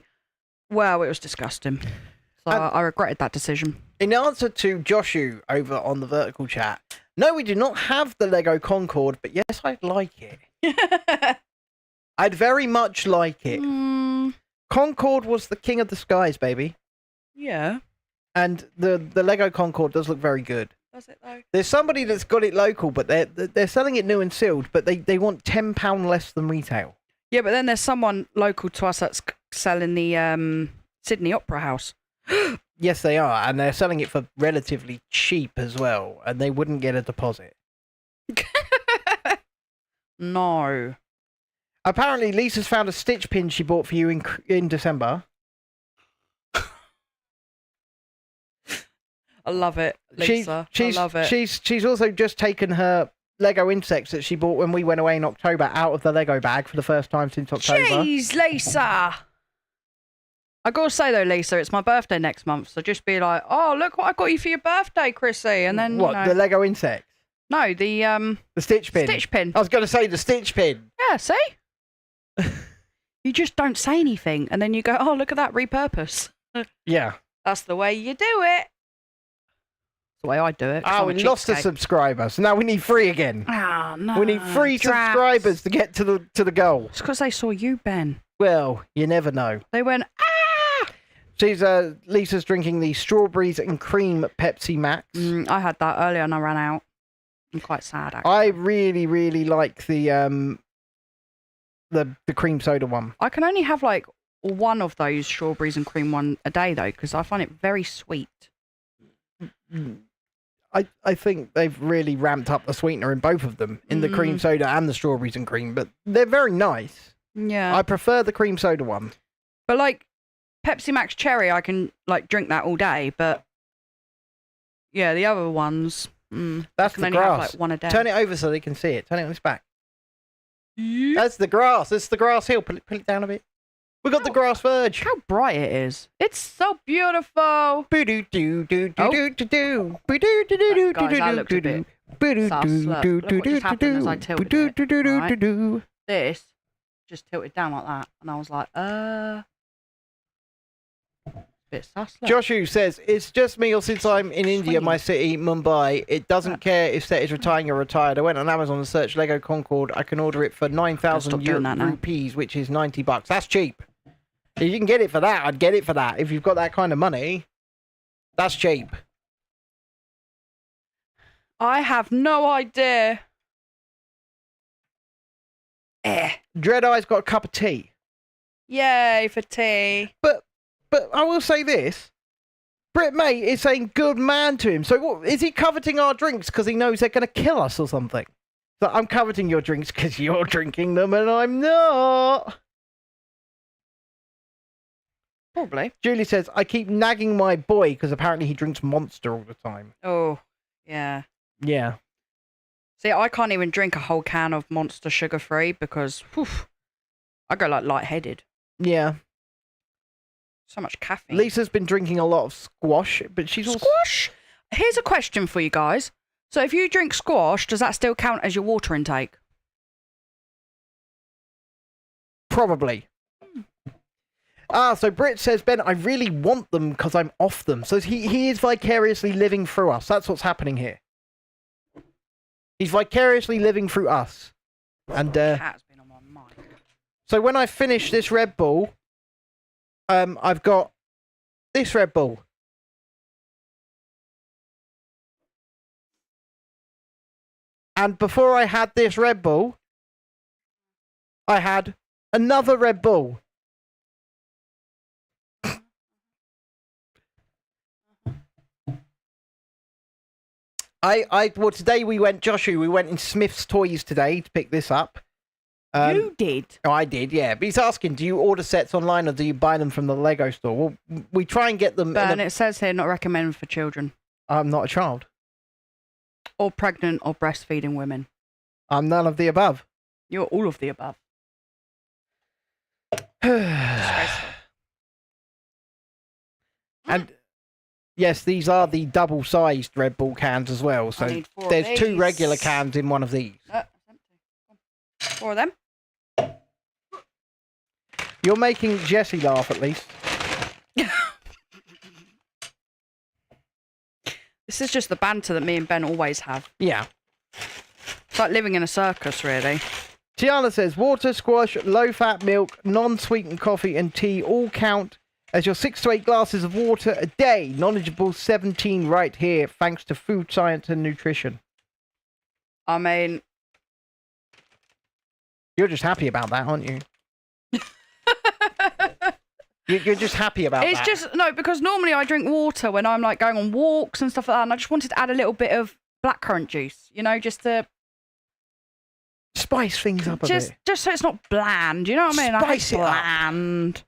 Well, it was disgusting. So I regretted that decision. In answer to Joshu over on the vertical chat, no, we do not have the Lego Concorde, but yes, I'd like it. I'd very much like it. Concorde was the king of the skies, baby. Yeah. And the Lego Concorde does look very good. Does it though? There's somebody that's got it local, but they're selling it new and sealed, but they want £10 less than retail. Yeah, but then there's someone local to us that's selling the Sydney Opera House. Yes, they are, and they're selling it for relatively cheap as well, and they wouldn't get a deposit. No. Apparently, Lisa's found a stitch pin she bought for you in December. I love it, Lisa. I love it. She's also just taken her Lego insects that she bought when we went away in October out of the Lego bag for the first time since October. Jeez, Lisa! I gotta say though, Lisa, it's my birthday next month, so just be like, "Oh, look what I got you for your birthday, Chrissy," and then what, the Lego insects? No, the stitch pin. Stitch pin. I was going to say the stitch pin. Yeah, see? You just don't say anything, and then you go, "Oh, look at that, repurpose." Yeah, that's the way you do it. The way I do it. Oh, we lost a subscriber, so now we need 3 again. Oh, no. We need 3 subscribers to get to the goal. It's because they saw you, Ben. Well, you never know. They went, ah! Lisa's drinking the strawberries and cream Pepsi Max. I had that earlier and I ran out. I'm quite sad, actually. I really, really like the cream soda one. I can only have like one of those strawberries and cream one a day though, because I find it very sweet. I think they've really ramped up the sweetener in both of them, in the cream soda and the strawberries and cream, but they're very nice. Yeah. I prefer the cream soda one. But like Pepsi Max Cherry, I can like drink that all day, but yeah, the other ones, that's the only grass. have, like, one a day. Turn it over so they can see it. Turn it on its back. That's the grass. It's the grass hill. Pull it down a bit. We got the grass verge. How bright it is. It's so beautiful. Guys, that looked a bit sus. Look what just happened as I tilted it. Right? This just tilted down like that. And I was like, bit sus. Look. Joshu says, it's just me or since I'm in India, my city, Mumbai, it doesn't care if Set is retiring or retired. I went on Amazon and searched Lego Concorde. I can order it for 9,000 rupees, which is $90. That's cheap. If you can get it for that, I'd get it for that. If you've got that kind of money, that's cheap. I have no idea. Dread-Eye's got a cup of tea. Yay for tea. But I will say this. Brit Mate is saying good man to him. So what, is he coveting our drinks because he knows they're going to kill us or something? So I'm coveting your drinks because you're drinking them and I'm not. Probably. Julie says, I keep nagging my boy because apparently he drinks Monster all the time. Oh, yeah. Yeah. See, I can't even drink a whole can of Monster sugar-free because I go like lightheaded. Yeah. So much caffeine. Lisa's been drinking a lot of squash, but she's also... Squash? Here's a question for you guys. So if you drink squash, does that still count as your water intake? Probably. So Britt says, Ben, I really want them because I'm off them. So he is vicariously living through us. That's what's happening here. He's vicariously living through us. And Cat's been on my mic. so when I finish this Red Bull, I've got this Red Bull. And before I had this Red Bull, I had another Red Bull. Well, today we went in Smith's Toys today to pick this up. You did? Oh, I did, yeah. But he's asking, do you order sets online or do you buy them from the Lego store? Well, we try and get them. But it says here not recommended for children. I'm not a child. Or pregnant or breastfeeding women. I'm none of the above. You're all of the above. Disgraceful. And yes, these are the double-sized Red Bull cans as well. So there's 2 regular cans in one of these. It's empty. 4 of them. You're making Jessie laugh at least. This is just the banter that me and Ben always have. Yeah. It's like living in a circus, really. Tiana says, water, squash, low-fat milk, non-sweetened coffee and tea all count as your 6 to 8 glasses of water a day. Knowledgeable 17 right here, thanks to food science and nutrition. I mean... You're just happy about that, aren't you? You're just happy about that. It's just, no, because normally I drink water when I'm like going on walks and stuff like that, and I just wanted to add a little bit of blackcurrant juice, you know, just to... Spice things up a bit. Just so it's not bland, you know what I mean? Spice it bland.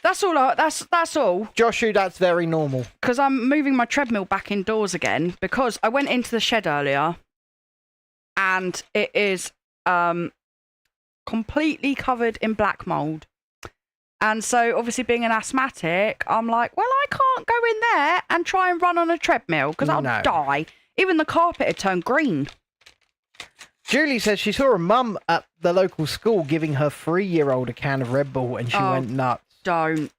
That's all. That's all. Joshu, that's very normal. Because I'm moving my treadmill back indoors again because I went into the shed earlier, and it is completely covered in black mold. And so, obviously, being an asthmatic, I'm like, well, I can't go in there and try and run on a treadmill because I'll die. Even the carpet had turned green. Julie says she saw her mum at the local school giving her 3-year-old a can of Red Bull and she went nuts. Don't.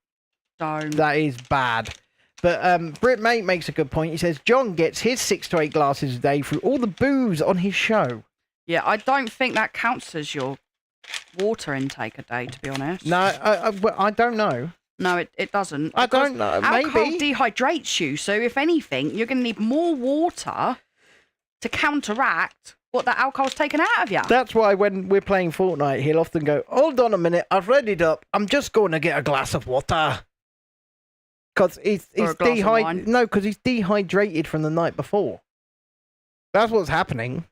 That is bad. But Britt Mate makes a good point. He says John gets his 6 to 8 glasses a day through all the booze on his show. Yeah, I don't think that counts as your water intake a day, to be honest. No, I don't know. No, it doesn't. I don't know. Alcohol Maybe. dehydrates you, so if anything, you're going to need more water to counteract what that alcohol's taken out of you. That's why when we're playing Fortnite, he'll often go, hold on a minute, I've read it up. I'm just going to get a glass of water. Because he's dehydrated. No, because he's dehydrated from the night before. That's what's happening.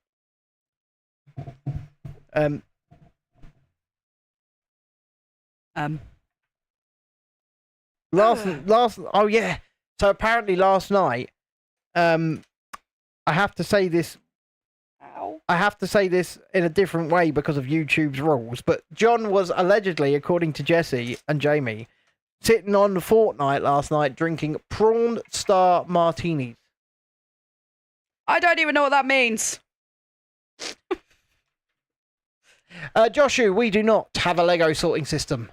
Oh yeah. So apparently last night, I have to say this. I have to say this in a different way because of YouTube's rules. But John was allegedly, according to Jesse and Jamie, sitting on Fortnite last night drinking Prawn Star martinis. I don't even know what that means. Joshu, we do not have a Lego sorting system.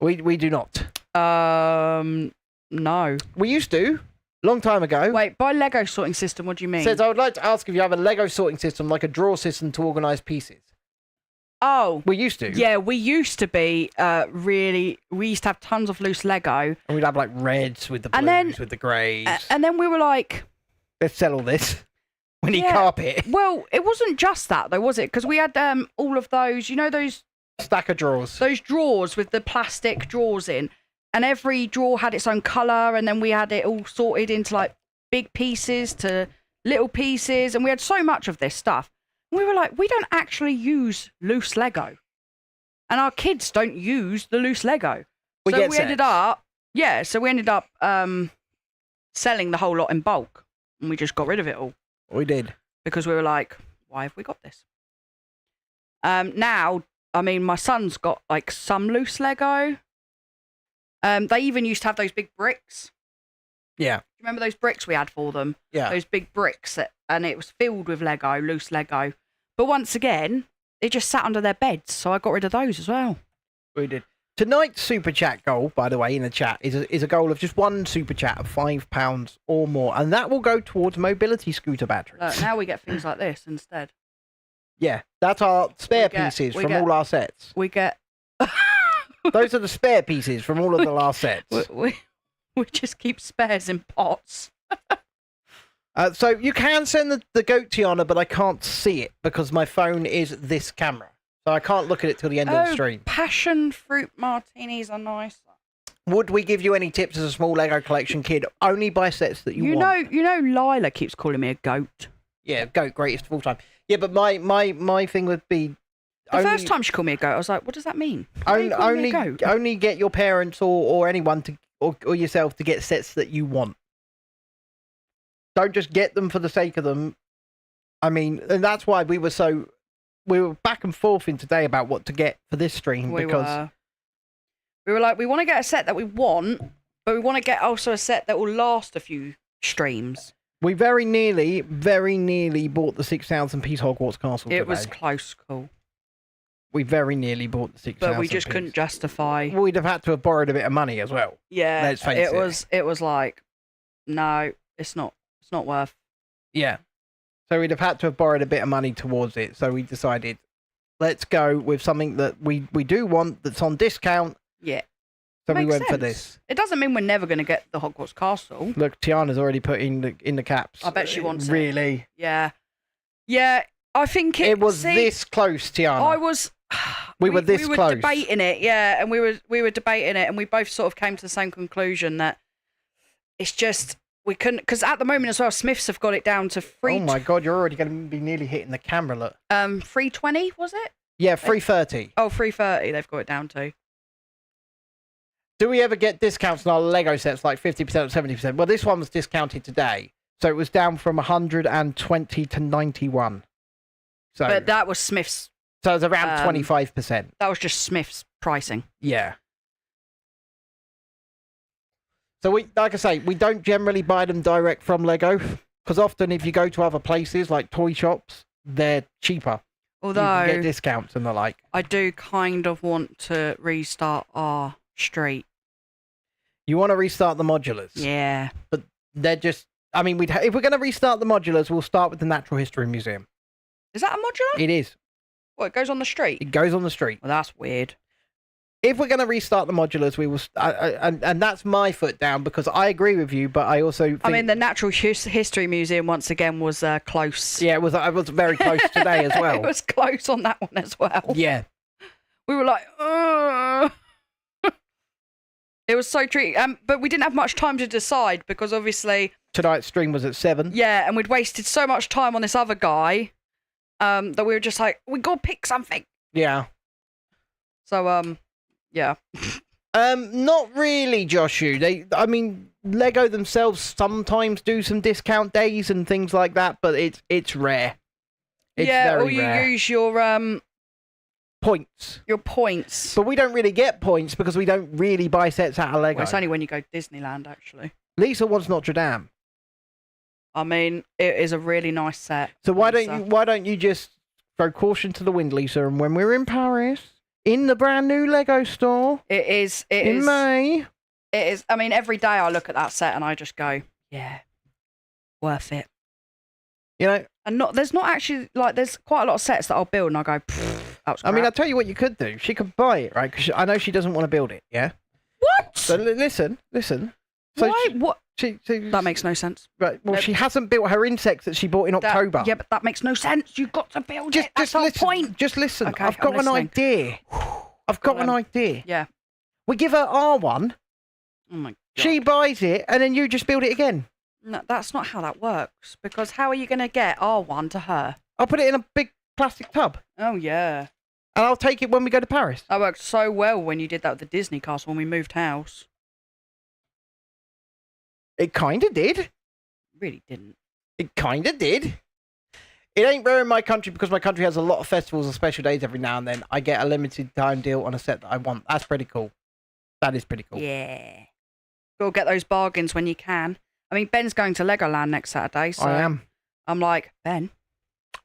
We do not. No. We used to. Long time ago. Wait, by Lego sorting system, what do you mean? Says, I would like to ask if you have a Lego sorting system, like a drawer system to organise pieces. Oh. We used to. Yeah, we used to be we used to have tons of loose Lego. And we'd have like reds with the blues, with the greys. And then we were like... Let's sell all this. We need carpet. Well, it wasn't just that though, was it? Because we had all of those, you know, those... Stack of drawers. Those drawers with the plastic drawers in. And every drawer had its own colour, and then we had it all sorted into like big pieces to little pieces, and we had so much of this stuff. And we were like, we don't actually use loose Lego. And our kids don't use the loose Lego. So we ended up selling the whole lot in bulk, and we just got rid of it all. We did. Because we were like, why have we got this? Now, I mean, my son's got like some loose Lego. They even used to have those big bricks. Yeah. Remember those bricks we had for them? Yeah. Those big bricks, and it was filled with Lego, loose Lego. But once again, it just sat under their beds, so I got rid of those as well. We did. Tonight's super chat goal, by the way, in the chat is a goal of just one super chat of £5 or more, and that will go towards mobility scooter batteries. Look, now we get things like this instead. Yeah, that's our spare pieces from all our sets. We get. Those are the spare pieces from all of the last sets. We just keep spares in pots. So you can send the goat Tiana, but I can't see it because my phone is this camera. So I can't look at it till the end of the stream. Passion fruit martinis are nice. Would we give you any tips as a small Lego collection kid? Only buy sets that you want. You know, Lila keeps calling me a goat. Yeah, goat, greatest of all time. Yeah, but my thing would be... The first time she called me a goat, I was like, what does that mean? Only get your parents or anyone to or yourself to get sets that you want. Don't just get them for the sake of them. I mean, and that's why we were back and forth in today about what to get for this stream. We were like, we want to get a set that we want, but we want to get also a set that will last a few streams. We very nearly bought the 6,000 piece Hogwarts castle today. It was close call. We very nearly bought the 6,000 But we just couldn't justify. We'd have had to have borrowed a bit of money as well. Yeah. Let's face it. It was like, no, it's not worth. Yeah. So we'd have had to have borrowed a bit of money towards it. So we decided, let's go with something that we do want that's on discount. Yeah. So we went for this. It doesn't mean we're never going to get the Hogwarts castle. Look, Tiana's already put in the caps. I bet she wants it. Really? Yeah. Yeah, I think it was this close, Tiana. We were this close. We were debating it, yeah, and we were debating it, and we both sort of came to the same conclusion that it's just we couldn't, because at the moment as well, Smiths have got it down to free. Oh my God, you're already going to be nearly hitting the camera. Look. 320 was it? Yeah, 330. Oh, 330. They've got it down to. Do we ever get discounts on our Lego sets, like 50% or 70%? Well, this one was discounted today, so it was down from 120 to 91. So, but that was Smiths. So it was around 25%. That was just Smith's pricing. Yeah. So like I say, we don't generally buy them direct from Lego, because often if you go to other places like toy shops, they're cheaper. Although you can get discounts and the like. I do kind of want to restart our street. You want to restart the modulars? Yeah. But they're just... I mean, if we're going to restart the modulars, we'll start with the Natural History Museum. Is that a modular? It is. What, it goes on the street? It goes on the street. Well, that's weird. If we're going to restart the modulars, we will... and that's my foot down, because I agree with you, but I also think... I mean, the Natural History Museum, once again, was close. Yeah, I was very close today as well. It was close on that one as well. Yeah. We were like, ugh. It was so tricky. But we didn't have much time to decide, because obviously... Tonight's stream was at 7. Yeah, and we'd wasted so much time on this other guy that we were just like, we got to pick something. Yeah. So, yeah. Not really, Joshu. I mean, Lego themselves sometimes do some discount days and things like that, but it's rare. It's very rare. You use your points. Your points. But we don't really get points because we don't really buy sets out of Lego. Well, it's only when you go to Disneyland, actually. Lisa wants Notre Dame. I mean, it is a really nice set. So why don't you just throw caution to the wind, Lisa? And when we're in Paris, in the brand new Lego store, it is in May. It is. I mean, every day I look at that set and I just go, yeah, worth it. You know, and there's not actually like there's quite a lot of sets that I'll build and I go, that was crap. I mean, I'll tell you what you could do. She could buy it, right? Because I know she doesn't want to build it. Yeah. What? So listen. So why? What? That makes no sense. Right. Well, she hasn't built her insects that she bought in October. Yeah, but that makes no sense. You've got to build it. That's our point. Just listen. Okay, I've got an idea. I've got an idea. Yeah. We give her R1. Oh my God. She buys it, and then you just build it again. No, that's not how that works. Because how are you going to get R1 to her? I'll put it in a big plastic tub. Oh, yeah. And I'll take it when we go to Paris. That worked so well when you did that with the Disney castle when we moved house. It kind of did. Really didn't. It kind of did. It ain't rare in my country because my country has a lot of festivals and special days every now and then. I get a limited time deal on a set that I want. That's pretty cool. That is pretty cool. Yeah. Go get those bargains when you can. I mean, Ben's going to Legoland next Saturday, so I am. I'm like, Ben.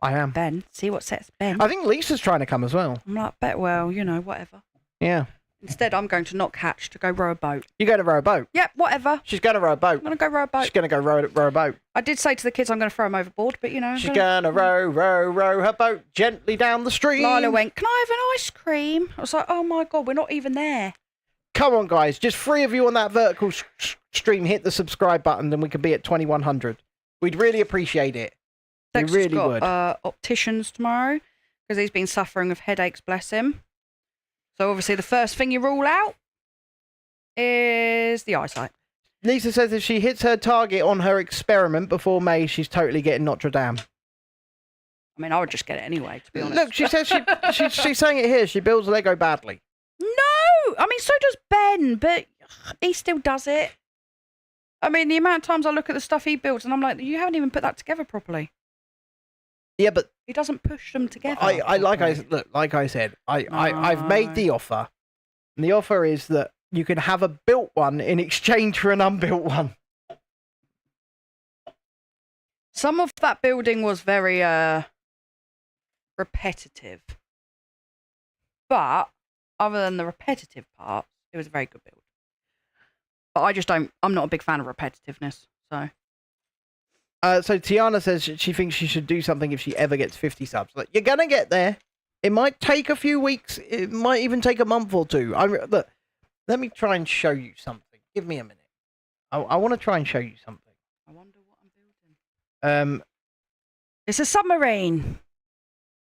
I am. Ben, see what sets Ben. I think Lisa's trying to come as well. I'm like, well, you know, whatever. Yeah. Instead, I'm going to not catch to go row a boat. You're going to row a boat? Yep, whatever. She's going to row a boat. I'm going to go row a boat. She's going to go row a boat. I did say to the kids I'm going to throw them overboard, but you know. She's going to row her boat gently down the stream. Lila went, can I have an ice cream? I was like, oh my God, we're not even there. Come on, guys. Just 3 of you on that vertical stream. Hit the subscribe button, then we could be at 2100. We'd really appreciate it. We Dexter's really got, would. opticians tomorrow because he's been suffering of headaches, bless him. So obviously the first thing you rule out is the eyesight. Lisa says if she hits her target on her experiment before May, she's totally getting Notre Dame. I mean, I would just get it anyway, to be honest. Look, she says she's saying it here. She builds Lego badly. No! I mean, so does Ben, but he still does it. I mean, the amount of times I look at the stuff he builds and I'm like, you haven't even put that together properly. Yeah, but he doesn't push them together. like I said, I've made the offer. And the offer is that you can have a built one in exchange for an unbuilt one. Some of that building was very repetitive. But other than the repetitive part, it was a very good build. But I'm not a big fan of repetitiveness, so. So Tiana says she thinks she should do something if she ever gets 50 subs. Look, you're going to get there. It might take a few weeks. It might even take a month or two. Look, let me try and show you something. Give me a minute. I want to try and show you something. I wonder what I'm building. It's a submarine.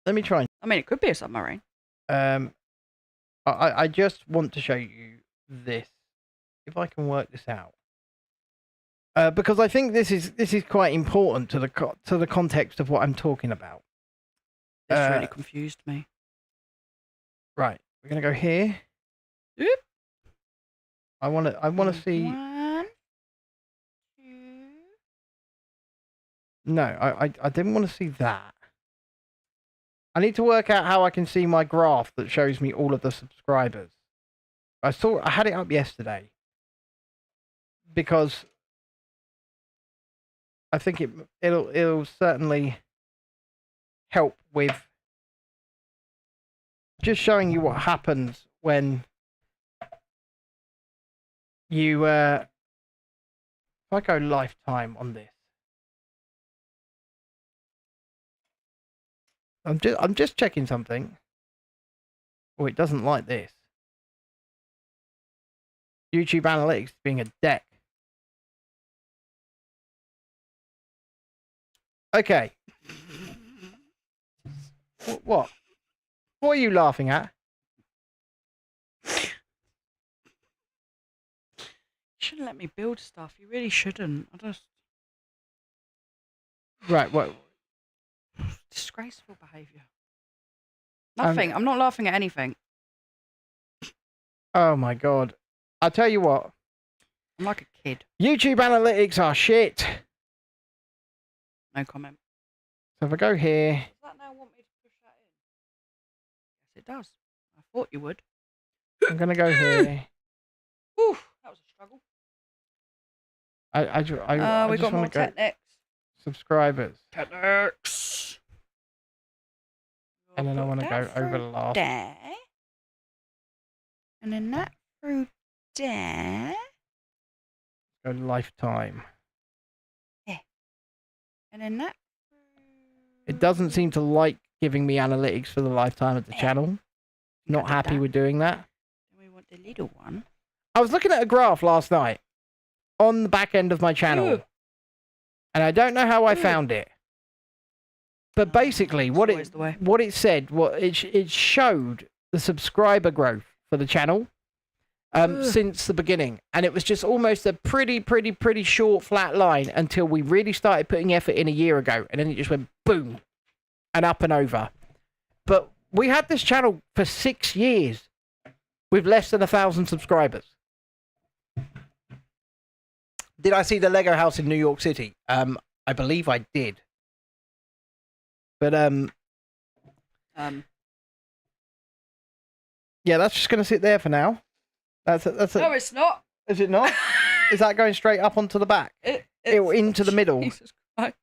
Let me try. I mean, it could be a submarine. I just want to show you this. If I can work this out. Because I think this is quite important to the context of what I'm talking about. This really confused me. Right, we're gonna go here. Oop. I want to see. 1, 2. No, I didn't want to see that. I need to work out how I can see my graph that shows me all of the subscribers. I had it up yesterday because I think it'll certainly help with just showing you what happens when you if I go lifetime on this. I'm just checking something. Oh, it doesn't like this. YouTube analytics being a deck. Okay. What? What are you laughing at? You shouldn't let me build stuff. You really shouldn't. Right, what? Disgraceful behaviour. Nothing. I'm not laughing at anything. Oh my God. I'll tell you what. I'm like a kid. YouTube analytics are shit. No comment. So if I go here. Does that now want me to push that in? Yes, it does. I thought you would. I'm going to go here. Ooh, that was a struggle. I we just got more want to go Technics. subscribers. Technics. And then I want to go over the last. There. And then that through there. Go lifetime. Yeah. And then that. It doesn't seem to like giving me analytics for the lifetime of the channel. Not happy with doing that. We want the little one. I was looking at a graph last night on the back end of my channel. Ooh. And I don't know how I found it. But basically, what it said, it showed the subscriber growth for the channel since the beginning, and it was just almost a pretty short flat line until we really started putting effort in a year ago, and then it just went boom and up and over. But we had this channel for 6 years with less than 1,000 subscribers. Did I see the Lego house in New York City? I believe I did. But yeah, that's just going to sit there for now. That's No, it's not. Is it not? Is that going straight up onto the back? Into the middle. Jesus Christ.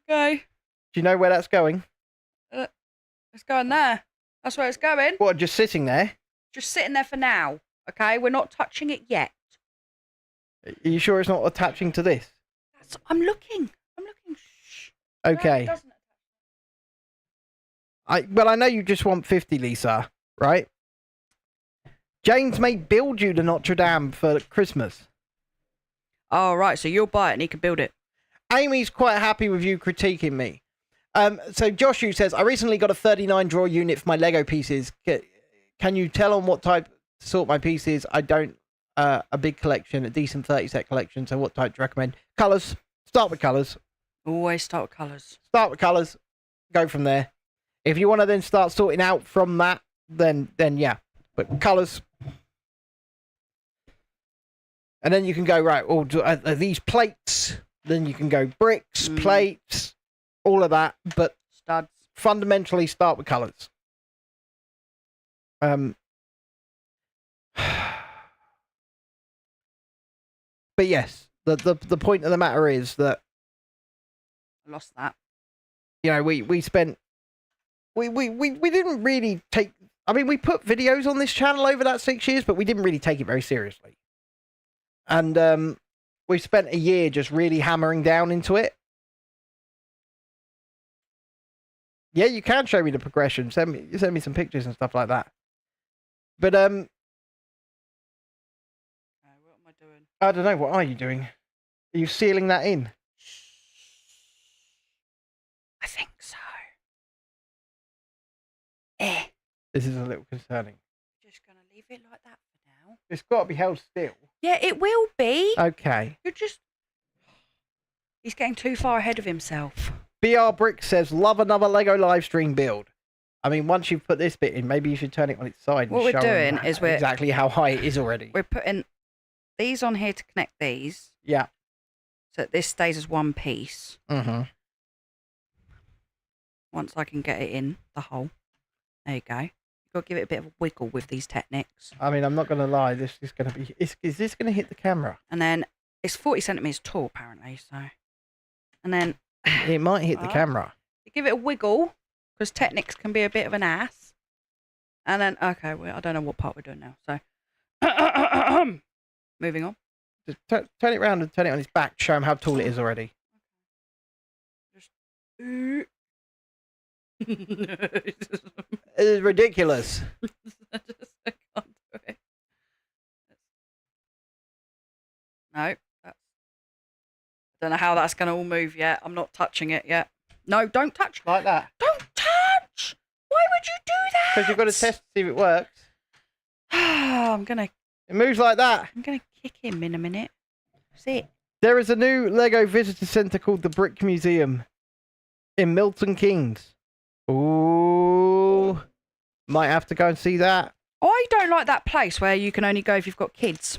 Okay. Do you know where that's going? I It's going there. That's where it's going. What, just sitting there? Just sitting there for now. Okay, we're not touching it yet. Are you sure it's not attaching to this? I'm looking. Shh. Okay. No, it doesn't. Well, I know you just want 50, Lisa, right? James may build you the Notre Dame for Christmas. Oh, right. So you'll buy it and he can build it. Amy's quite happy with you critiquing me. So Joshua says, I recently got a 39 drawer unit for my Lego pieces. Can you tell on what type to sort my pieces? I don't, a big collection, a decent 30 set collection. So what type do you recommend? Colours. Start with colours. Always start with colours. Start with colours. Go from there. If you want to then start sorting out from that, then yeah. But colours. And then you can go, right, or are these plates? Then you can go bricks, plates, all of that. But studs. Fundamentally start with colours. But yes, the point of the matter is that I lost that. You know, we spent we didn't really take. I mean, we put videos on this channel over that 6 years, but we didn't really take it very seriously. And we spent a year just really hammering down into it. Yeah, you can show me the progression. Send me some pictures and stuff like that. But what am I doing? I don't know. What are you doing? Are you sealing that in? I think so. This is a little concerning. Just gonna leave it like that for now. It's got to be held still. Yeah, it will be. Okay. You're just. He's getting too far ahead of himself. BR Brick says, love another Lego live stream build. I mean, once you've put this bit in, maybe you should turn it on its side. What and we're show them doing is we're exactly how high it is already. We're putting these on here to connect these. Yeah. So that this stays as one piece. Mm-hmm. Once I can get it in the hole. There you go. You've got to give it a bit of a wiggle with these techniques. I mean, I'm not going to lie. This is going to be... Is this going to hit the camera? And then it's 40 centimetres tall, apparently. So, and then... It might hit the camera. You give it a wiggle, because Technics can be a bit of an ass. And then, okay, well, I don't know what part we're doing now. So, moving on. Just turn it round and turn it on its back to show him how tall it is already. Just... It is ridiculous. I can't do it. No. I don't know how that's going to all move yet. I'm not touching it yet. No, don't touch. Like that. Don't touch! Why would you do that? Because you've got to test to see if it works. I'm going to... It moves like that. I'm going to kick him in a minute. See? There is a new Lego visitor centre called the Brick Museum in Milton Keynes. Ooh. Might have to go and see that. I don't like that place where you can only go if you've got kids.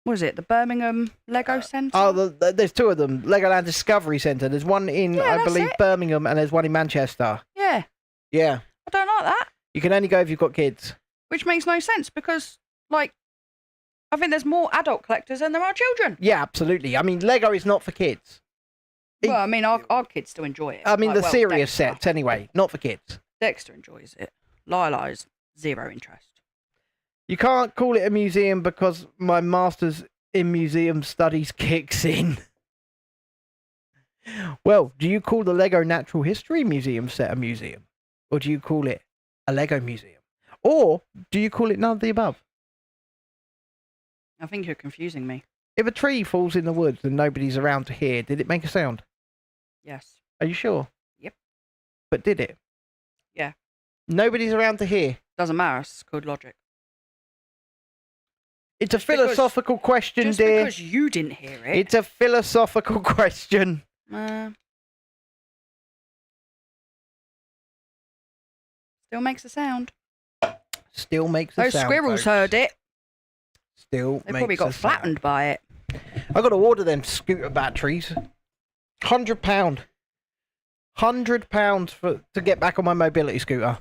What is it? The Birmingham Lego Centre? Oh, there's two of them. Legoland Discovery Centre. There's one in, I believe, Birmingham, and there's one in Manchester. Yeah. Yeah. I don't like that. You can only go if you've got kids. Which makes no sense because, like, I think there's more adult collectors than there are children. Yeah, absolutely. I mean, Lego is not for kids. Well, I mean, our kids still enjoy it. I mean, like, the serious Dexter. sets, anyway, not for kids. Dexter enjoys it. Lila's zero interest. You can't call it a museum because my master's in museum studies kicks in. Well, do you call the Lego Natural History Museum set a museum? Or do you call it a Lego museum? Or do you call it none of the above? I think you're confusing me. If a tree falls in the woods and nobody's around to hear, did it make a sound? Yes. Are you sure? Yep. But did it? Yeah. Nobody's around to hear. Doesn't matter. It's called logic. It's a philosophical question, just dear. Just because you didn't hear it. It's a philosophical question. Still makes a sound. Still makes a sound. Those squirrels heard it. Still They probably got flattened by it. I got to order them scooter batteries. £100. £100 to get back on my mobility scooter.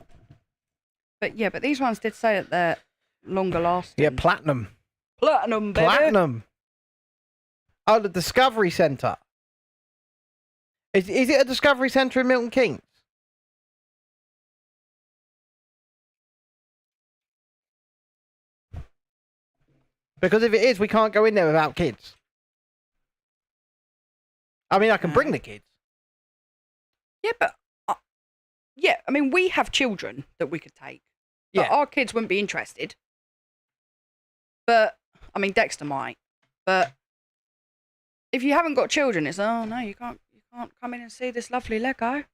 But yeah, but these ones did say that they're longer lasting. Yeah, platinum. Platinum, baby. Platinum. Oh, the Discovery Centre. Is it a Discovery Centre in Milton Keynes? Because if it is, we can't go in there without kids. I mean, I can bring the kids. Yeah, but yeah, I mean, we have children that we could take. But Yeah. our kids wouldn't be interested. But I mean, Dexter might. But if you haven't got children, it's oh no, you can't come in and see this lovely Lego.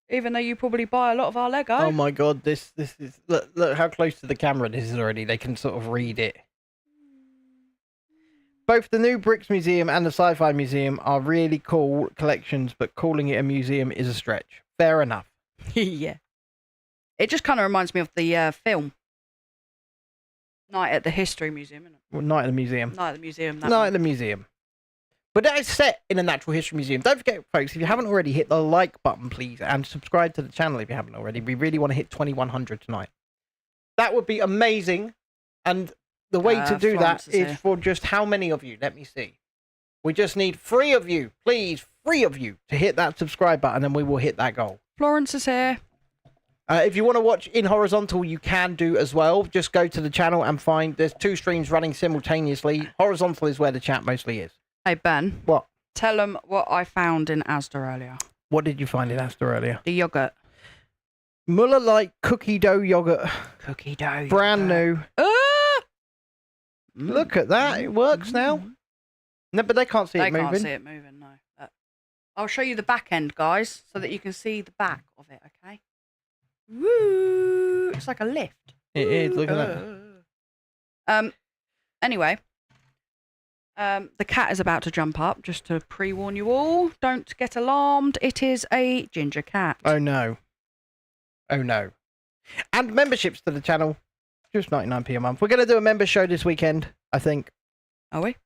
Even though you probably buy a lot of our Lego. Oh my god, this is look how close to the camera this is already. They can sort of read it. Both the new Bricks Museum and the Sci-Fi Museum are really cool collections, but calling it a museum is a stretch. Fair enough. Yeah. It just kind of reminds me of the film Night at the History Museum, isn't it? Well, Night at the Museum. Night at the Museum. Night at the Museum. But that is set in a natural history museum. Don't forget, folks, if you haven't already, hit the like button, please, and subscribe to the channel if you haven't already. We really want to hit 2100 tonight. That would be amazing. And the way to do Florence that is is here. for just how many of you? Let me see. We just need 3 of you, please, 3 of you to hit that subscribe button, and we will hit that goal. Florence is here. If you want to watch in horizontal, you can do as well. Just go to the channel and find there's 2 streams running simultaneously. Horizontal is where the chat mostly is. Hey, Ben. What? Tell them what I found in Asda earlier. What did you find in Asda earlier? The yogurt. Muller Light cookie dough yogurt. Cookie dough. Brand new. Mm. Look at that. It works now. No, but they can't see They it moving. can't see it moving, no. I'll show you the back end, guys, so that you can see the back of it, okay? Woo! It's like a lift. It is. Look at that. Anyway, the cat is about to jump up, just to pre-warn you all. Don't get alarmed. It is a ginger cat. Oh, no. Oh, no. And memberships to the channel. Just 99p a month. We're going to do a member show this weekend, I think. Are we?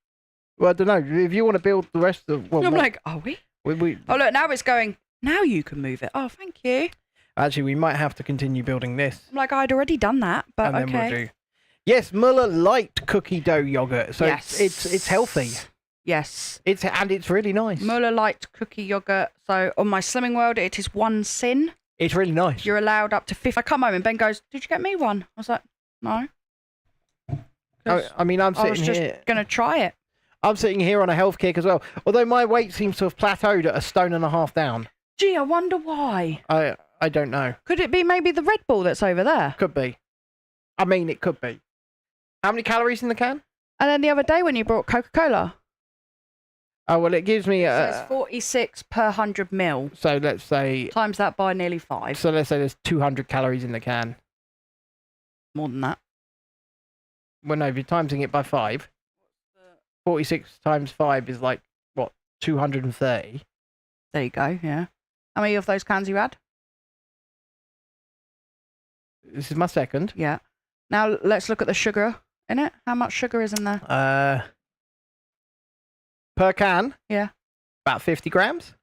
Well, I don't know. If you want to build the rest of... Well, I'm like, are we? we Oh, look, now it's going, now you can move it. Oh, thank you. Actually, we might have to continue building this. I'm like, I'd already done that, but and then okay. we'll do... Yes, Muller Light cookie dough yogurt. So Yes. it's healthy. Yes. And it's really nice. Muller Light cookie yogurt. So on my Slimming World, it is 1 sin. It's really nice. You're allowed up to 50. I come home and Ben goes, did you get me one? I was like, no. I mean, I'm I was sitting just here. going to try it. I'm sitting here on a health kick as well. Although my weight seems to have plateaued at 1.5 stone down. Gee, I wonder why. I don't know. Could it be maybe the Red Bull that's over there? Could be. I mean, it could be. How many calories in the can? And then the other day when you brought Coca-Cola, Oh, well, it gives me... it says 46 per 100 mil. So let's say... Times that by nearly 5. So let's say there's 200 calories in the can. More than that. Well, no, if you're timesing it by 5, 46 times 5 is like, what, 230? There you go, yeah. How many of those cans you had? This is my second. Yeah. Now let's look at the sugar in it. How much sugar is in there? Per can? Yeah. About 50 grams?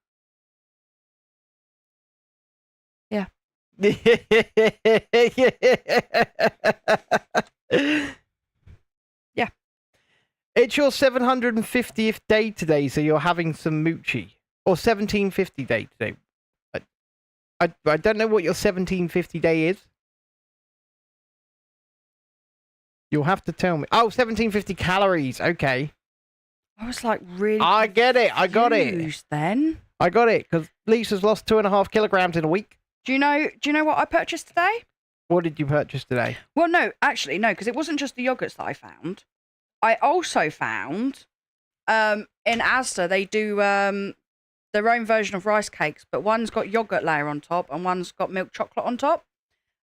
Yeah. Yeah. It's your 750th day today, so you're having some moochie. Or 1750 day today. I don't know what your 1750 day is. You'll have to tell me. Oh, 1750 calories. Okay. I was like, really? I get it. I got it. confused Then I got it, because Lisa's lost 2.5 kilograms in a week. do you know what I purchased today? What did you purchase today? Well, no, actually, no, because it wasn't just the yogurts that I found. I also found in Asda they do their own version of rice cakes, but one's got yogurt layer on top and one's got milk chocolate on top.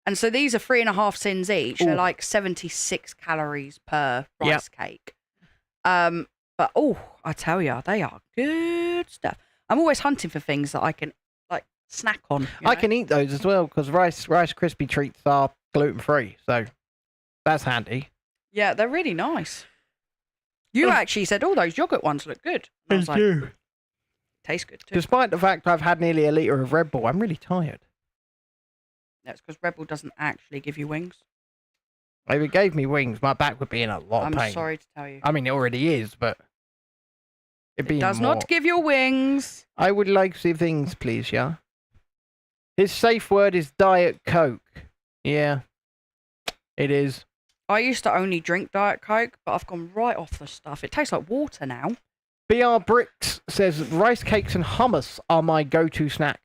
And so these are 3.5 sins each. Ooh. They're like 76 calories per rice Yep. cake. But I tell you, they are good stuff. I'm always hunting for things that I can like snack on. I can eat those as well, because Rice Krispie treats are gluten-free, so that's handy. Yeah, they're really nice. You actually said, those yogurt ones look good. And I was like, tastes good too. Despite the fact I've had nearly a litre of Red Bull, I'm really tired. That's because Red Bull doesn't actually give you wings. If it gave me wings, my back would be in a lot of I'm pain. sorry to tell you. I mean, it already is, but It being does more. not give you wings. I would like the things, please, yeah? His safe word is Diet Coke. Yeah, it is. I used to only drink Diet Coke, but I've gone right off the stuff. It tastes like water now. BR Bricks says rice cakes and hummus are my go-to snack.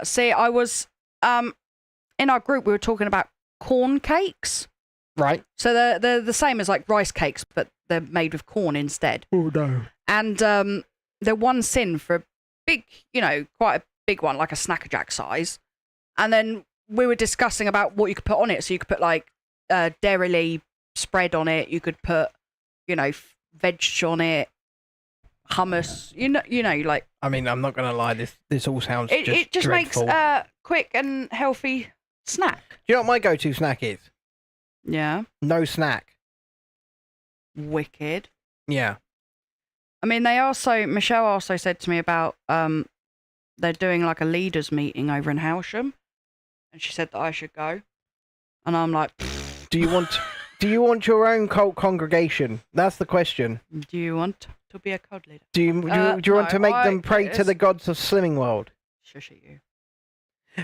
See, I was in our group. We were talking about corn cakes. Right. So they're the same as like rice cakes, but they're made with corn instead. Oh no. And they're one sin for a big, quite a big one, like a Snacker Jack size. And then we were discussing about what you could put on it. So you could put like dairy spread on it. You could put, veg on it, hummus. Like. I mean, I'm not gonna lie. This all sounds It just dreadful. makes a quick and healthy snack. Do you know what my go-to snack is? Yeah. No snack. Wicked. Yeah. I mean, Michelle also said to me about they're doing like a leaders meeting over in Howsham, and she said that I should go, and I'm like, Do you want your own cult congregation? That's the question. do you want to be a cod leader? Do you want to no, make them pray to it's- the gods of Slimming World? Shush at you.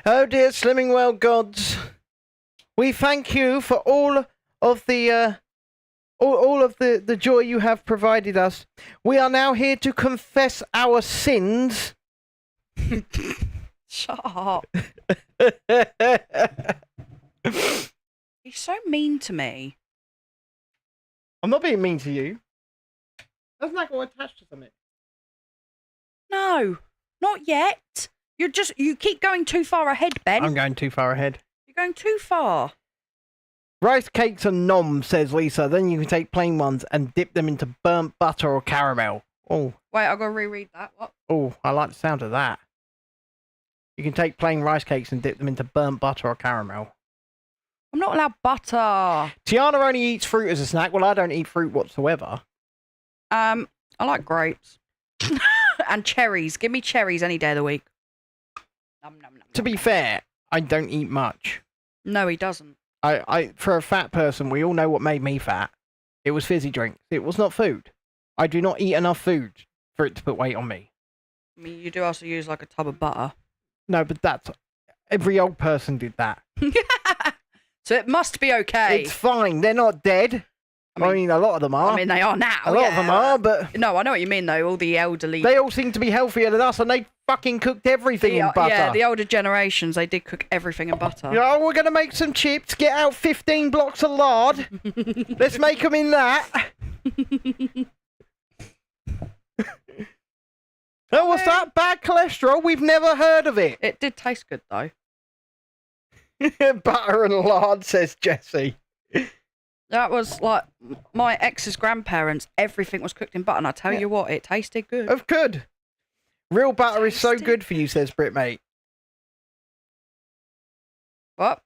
Oh dear Slimming World gods, we thank you for all of the the joy you have provided us. We are now here to confess our sins. Shut up. He's so mean to me. I'm not being mean to you. Doesn't that go attached to something? No, not yet. You keep going too far ahead, Ben. I'm going too far ahead. You're going too far. Rice cakes and nom, says Lisa. Then you can take plain ones and dip them into burnt butter or caramel. Oh, Wait, I've got to reread that. What? oh, I like the sound of that. You can take plain rice cakes and dip them into burnt butter or caramel. I'm not allowed butter. Tiana only eats fruit as a snack. Well, I don't eat fruit whatsoever. I like grapes. And cherries. Give me cherries any day of the week. Nom, nom, nom, To nom, be nom. fair, I don't eat much. No, he doesn't. For a fat person, we all know what made me fat. It was fizzy drinks. It was not food. I do not eat enough food for it to put weight on me. I mean, you do also use like a tub of butter. No, but every old person did that. So it must be okay. It's fine. They're not dead. I mean, a lot of them are. I mean, they are now. a lot of them are, but No, I know what you mean, though. All the elderly. they all seem to be healthier than us, and they fucking cooked everything in butter. Yeah, the older generations, they did cook everything in butter. Yeah, we're going to make some chips, get out 15 blocks of lard. Let's make them in that. Oh, what's that? Bad cholesterol? We've never heard of it. It did taste good, though. Butter and lard, says Jessie. That was like my ex's grandparents. Everything was cooked in butter, and I tell you what, it tasted good. Of good. Real butter is so Tasty. good for you, says Britmate. What?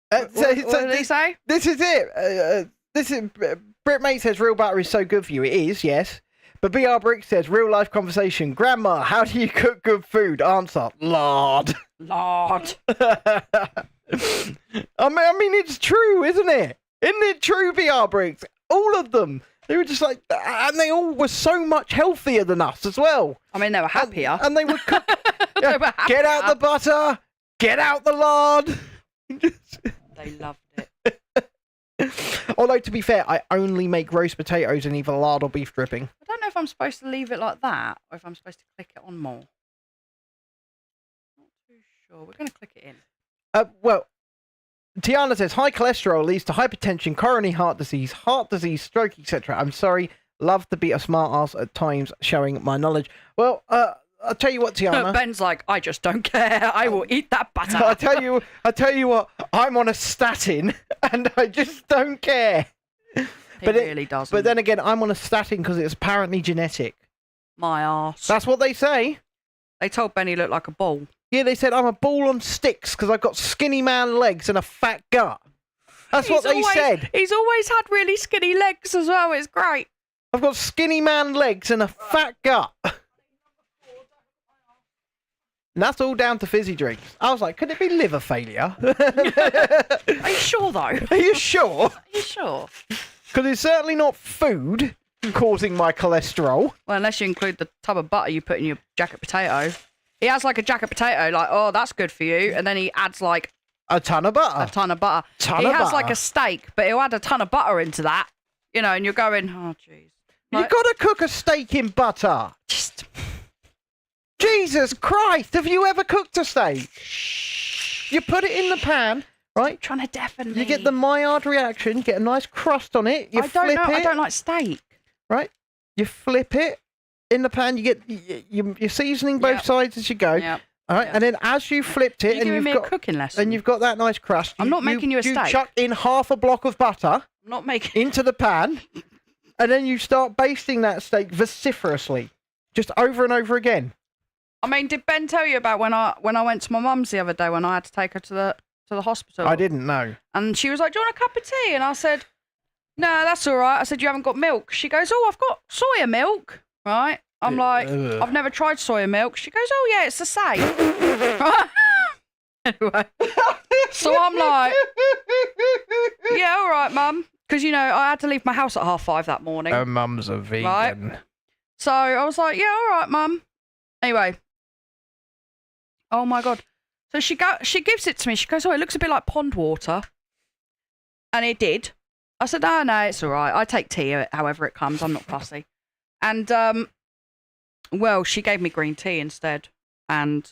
What did he say? This is it. Britmate says real butter is so good for you. It is, yes. But BR Brick says real life conversation. Grandma, how do you cook good food? Answer: lard. Lord. I mean, it's true, isn't it? Isn't it true, BR Bricks? All of them. They were just like, and they all were so much healthier than us as well. I mean, they were happier. And they would cook. They were Get out happier. the butter. Get out the lard. They loved it. Although, to be fair, I only make roast potatoes in either lard or beef dripping. I don't know if I'm supposed to leave it like that, or if I'm supposed to click it on more. Not too sure. We're going to click it in. Well, Tiana says high cholesterol leads to hypertension, coronary heart disease, stroke, etc. I'm sorry, love to be a smart ass at times, showing my knowledge. Well, I'll tell you what, Tiana. Ben's like, I just don't care. I will eat that butter. I tell you what, I'm on a statin and I just don't care. He really doesn't. But then again, I'm on a statin because it's apparently genetic. My arse. That's what they say. They told Ben he looked like a ball. Yeah, they said I'm a ball on sticks because I've got skinny man legs and a fat gut. That's what they said. He's always had really skinny legs as well. It's great. I've got skinny man legs and a fat gut. And that's all down to fizzy drinks. I was like, could it be liver failure? Are you sure, though? Are you sure? Are you sure? Because it's certainly not food. causing my cholesterol. Well, unless you include the tub of butter you put in your jacket potato. He has like a jacket potato, like, oh, that's good for you. And then he adds like a ton of butter. A ton of butter. He has like a steak, but he'll add a ton of butter into that, you know, and you're going, oh, jeez. Like, you got to cook a steak in butter. Just... Jesus Christ, have you ever cooked a steak? You put it in the pan, right? Trying to deafen me. You get the Maillard reaction, you get a nice crust on it, you flip it. I don't like steak. Right? You flip it in the pan, you get you're seasoning both sides as you go. Yep. All right, and then as you flipped it, and you've got a cooking lesson, and you've got that nice crust. I'm not making you a steak. You chuck in half a block of butter. I'm not making into the pan, and then you start basting that steak vociferously, just over and over again. I mean, did Ben tell you about when I went to my mum's the other day when I had to take her to the hospital? I didn't know. And she was like, "Do you want a cup of tea?" And I said, "No, that's all right." I said, "You haven't got milk." She goes, "Oh, I've got soya milk." Right? I'm like, "I've never tried soya milk." She goes, "Oh yeah, it's the same." Right? Anyway, so I'm like, "Yeah, all right, mum," because you know I had to leave my house at 5:30 that morning. Her mum's a vegan. Right? So I was like, "Yeah, all right, mum." Anyway. Oh my God. So she gives it to me. She goes, "Oh, it looks a bit like pond water." And it did. I said, "Oh, no, it's all right. I take tea however it comes. I'm not fussy." And, well, she gave me green tea instead. And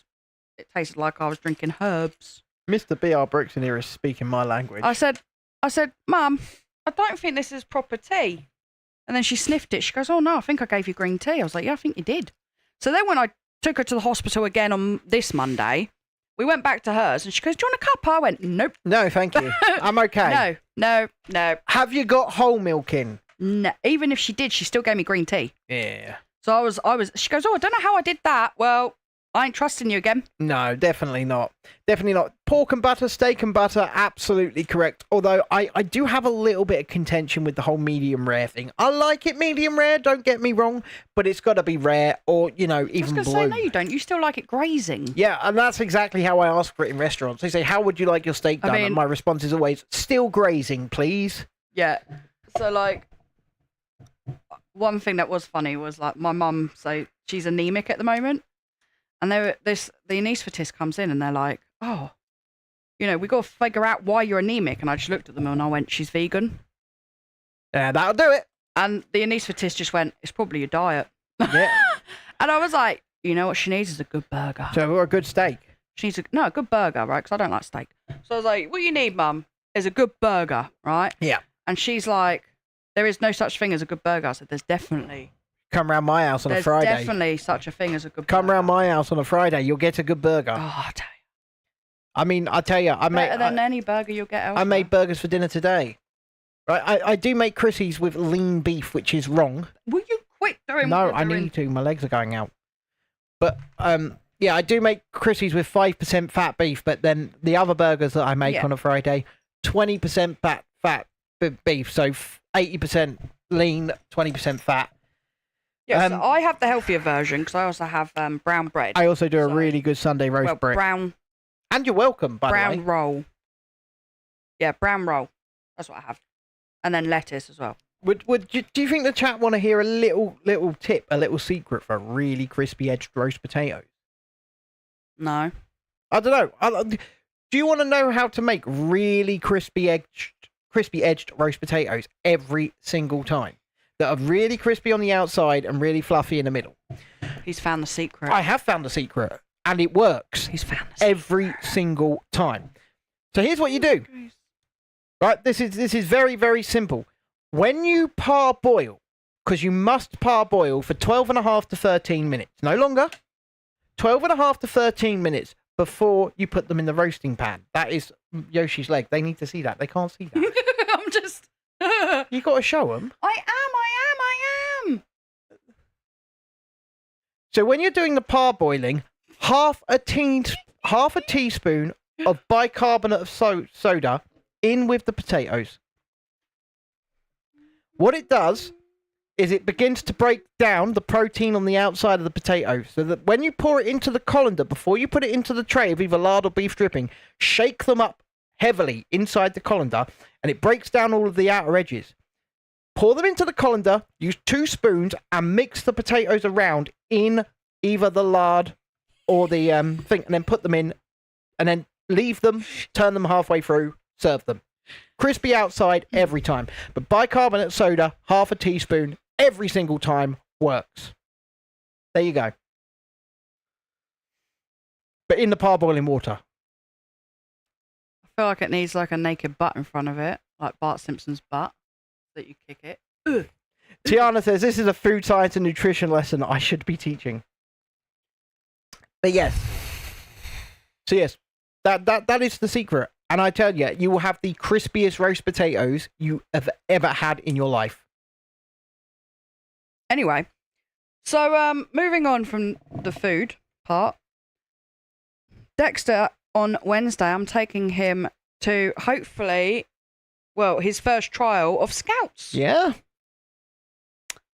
it tasted like I was drinking herbs. Mr. B.R. Brooks in here is speaking my language. I said, "Mum, I don't think this is proper tea." And then she sniffed it. She goes, "Oh, no, I think I gave you green tea." I was like, "Yeah, I think you did." So then when I took her to the hospital again on this Monday, we went back to hers and she goes, "Do you want a cup?" I went, "Nope." No, thank you. I'm okay. No. Have you got whole milk in? No. Even if she did, she still gave me green tea. Yeah. So I was, she goes, "Oh, I don't know how I did that." Well, I ain't trusting you again. No, definitely not. Definitely not. Pork and butter, steak and butter, absolutely correct. Although I do have a little bit of contention with the whole medium rare thing. I like it medium rare, don't get me wrong, but it's got to be rare or, you know, even blue. I was going to say, no, you don't. You still like it grazing. Yeah, and that's exactly how I ask for it in restaurants. They say, "How would you like your steak done?" And my response is always, "Still grazing, please." Yeah. So, like, one thing that was funny was, like, my mum, so she's anemic at the moment. And the anaesthetist comes in and they're like, "Oh, you know, we got to figure out why you're anemic." And I just looked at them and I went, "She's vegan." Yeah, that'll do it. And the anaesthetist just went, "It's probably your diet." Yeah. And I was like, you know what she needs is a good burger. So, or a good steak. She needs a good burger, right? Because I don't like steak. So I was like, "What you need, mum, is a good burger, right?" Yeah. And she's like, "There is no such thing as a good burger." I said, "There's definitely. Come round my house on a Friday. There's definitely such a thing as a good burger. Come round my house on a Friday, you'll get a good burger." Oh, I tell you. I mean, I tell you, Better than any burger you'll get elsewhere. I made burgers for dinner today. Right, I do make Chrissy's with lean beef, which is wrong. Will you quit doing No, what you're I doing? need to. My legs are going out. But yeah, I do make Chrissy's with 5% fat beef. But then the other burgers that I make on a Friday, 20% fat beef, so 80% lean, 20% fat. Yeah, so I have the healthier version because I also have brown bread. I also do a really good Sunday roast bread. Brown. And you're welcome, by the way. Brown roll. Yeah, brown roll. That's what I have. And then lettuce as well. Do you think the chat want to hear a little tip, a little secret for really crispy edged roast potatoes? No. I don't know. Do you want to know how to make really crispy edged roast potatoes every single time? That are really crispy on the outside and really fluffy in the middle. He's found the secret. I have found the secret, and it works. He's found the secret. Every single time. So here's what you do. Right, this is very, very simple. When you parboil, because you must parboil for 12.5 to 13 minutes, no longer, 12.5 to 13 minutes before you put them in the roasting pan. That is Yoshi's leg. They need to see that. They can't see that. I'm just... You got to show them. I am. So when you're doing the parboiling, half a teaspoon of bicarbonate of soda in with the potatoes. What it does is it begins to break down the protein on the outside of the potato, so that when you pour it into the colander, before you put it into the tray of either lard or beef dripping, shake them up heavily inside the colander, and it breaks down all of the outer edges. Pour them into the colander, use 2 spoons, and mix the potatoes around in either the lard or the thing, and then put them in, and then leave them, turn them halfway through, serve them. Crispy outside every time. But bicarbonate soda, half a teaspoon, every single time works. There you go. But in the parboiling water. I feel like it needs like a naked butt in front of it, like Bart Simpson's butt, that you kick it. Ugh. Tiana says, this is a food science and nutrition lesson I should be teaching. But yes. So yes, that is the secret. And I tell you, you will have the crispiest roast potatoes you have ever had in your life. Anyway, so moving on from the food part, Dexter, on Wednesday, I'm taking him to hopefully, well, his first trial of Scouts. Yeah.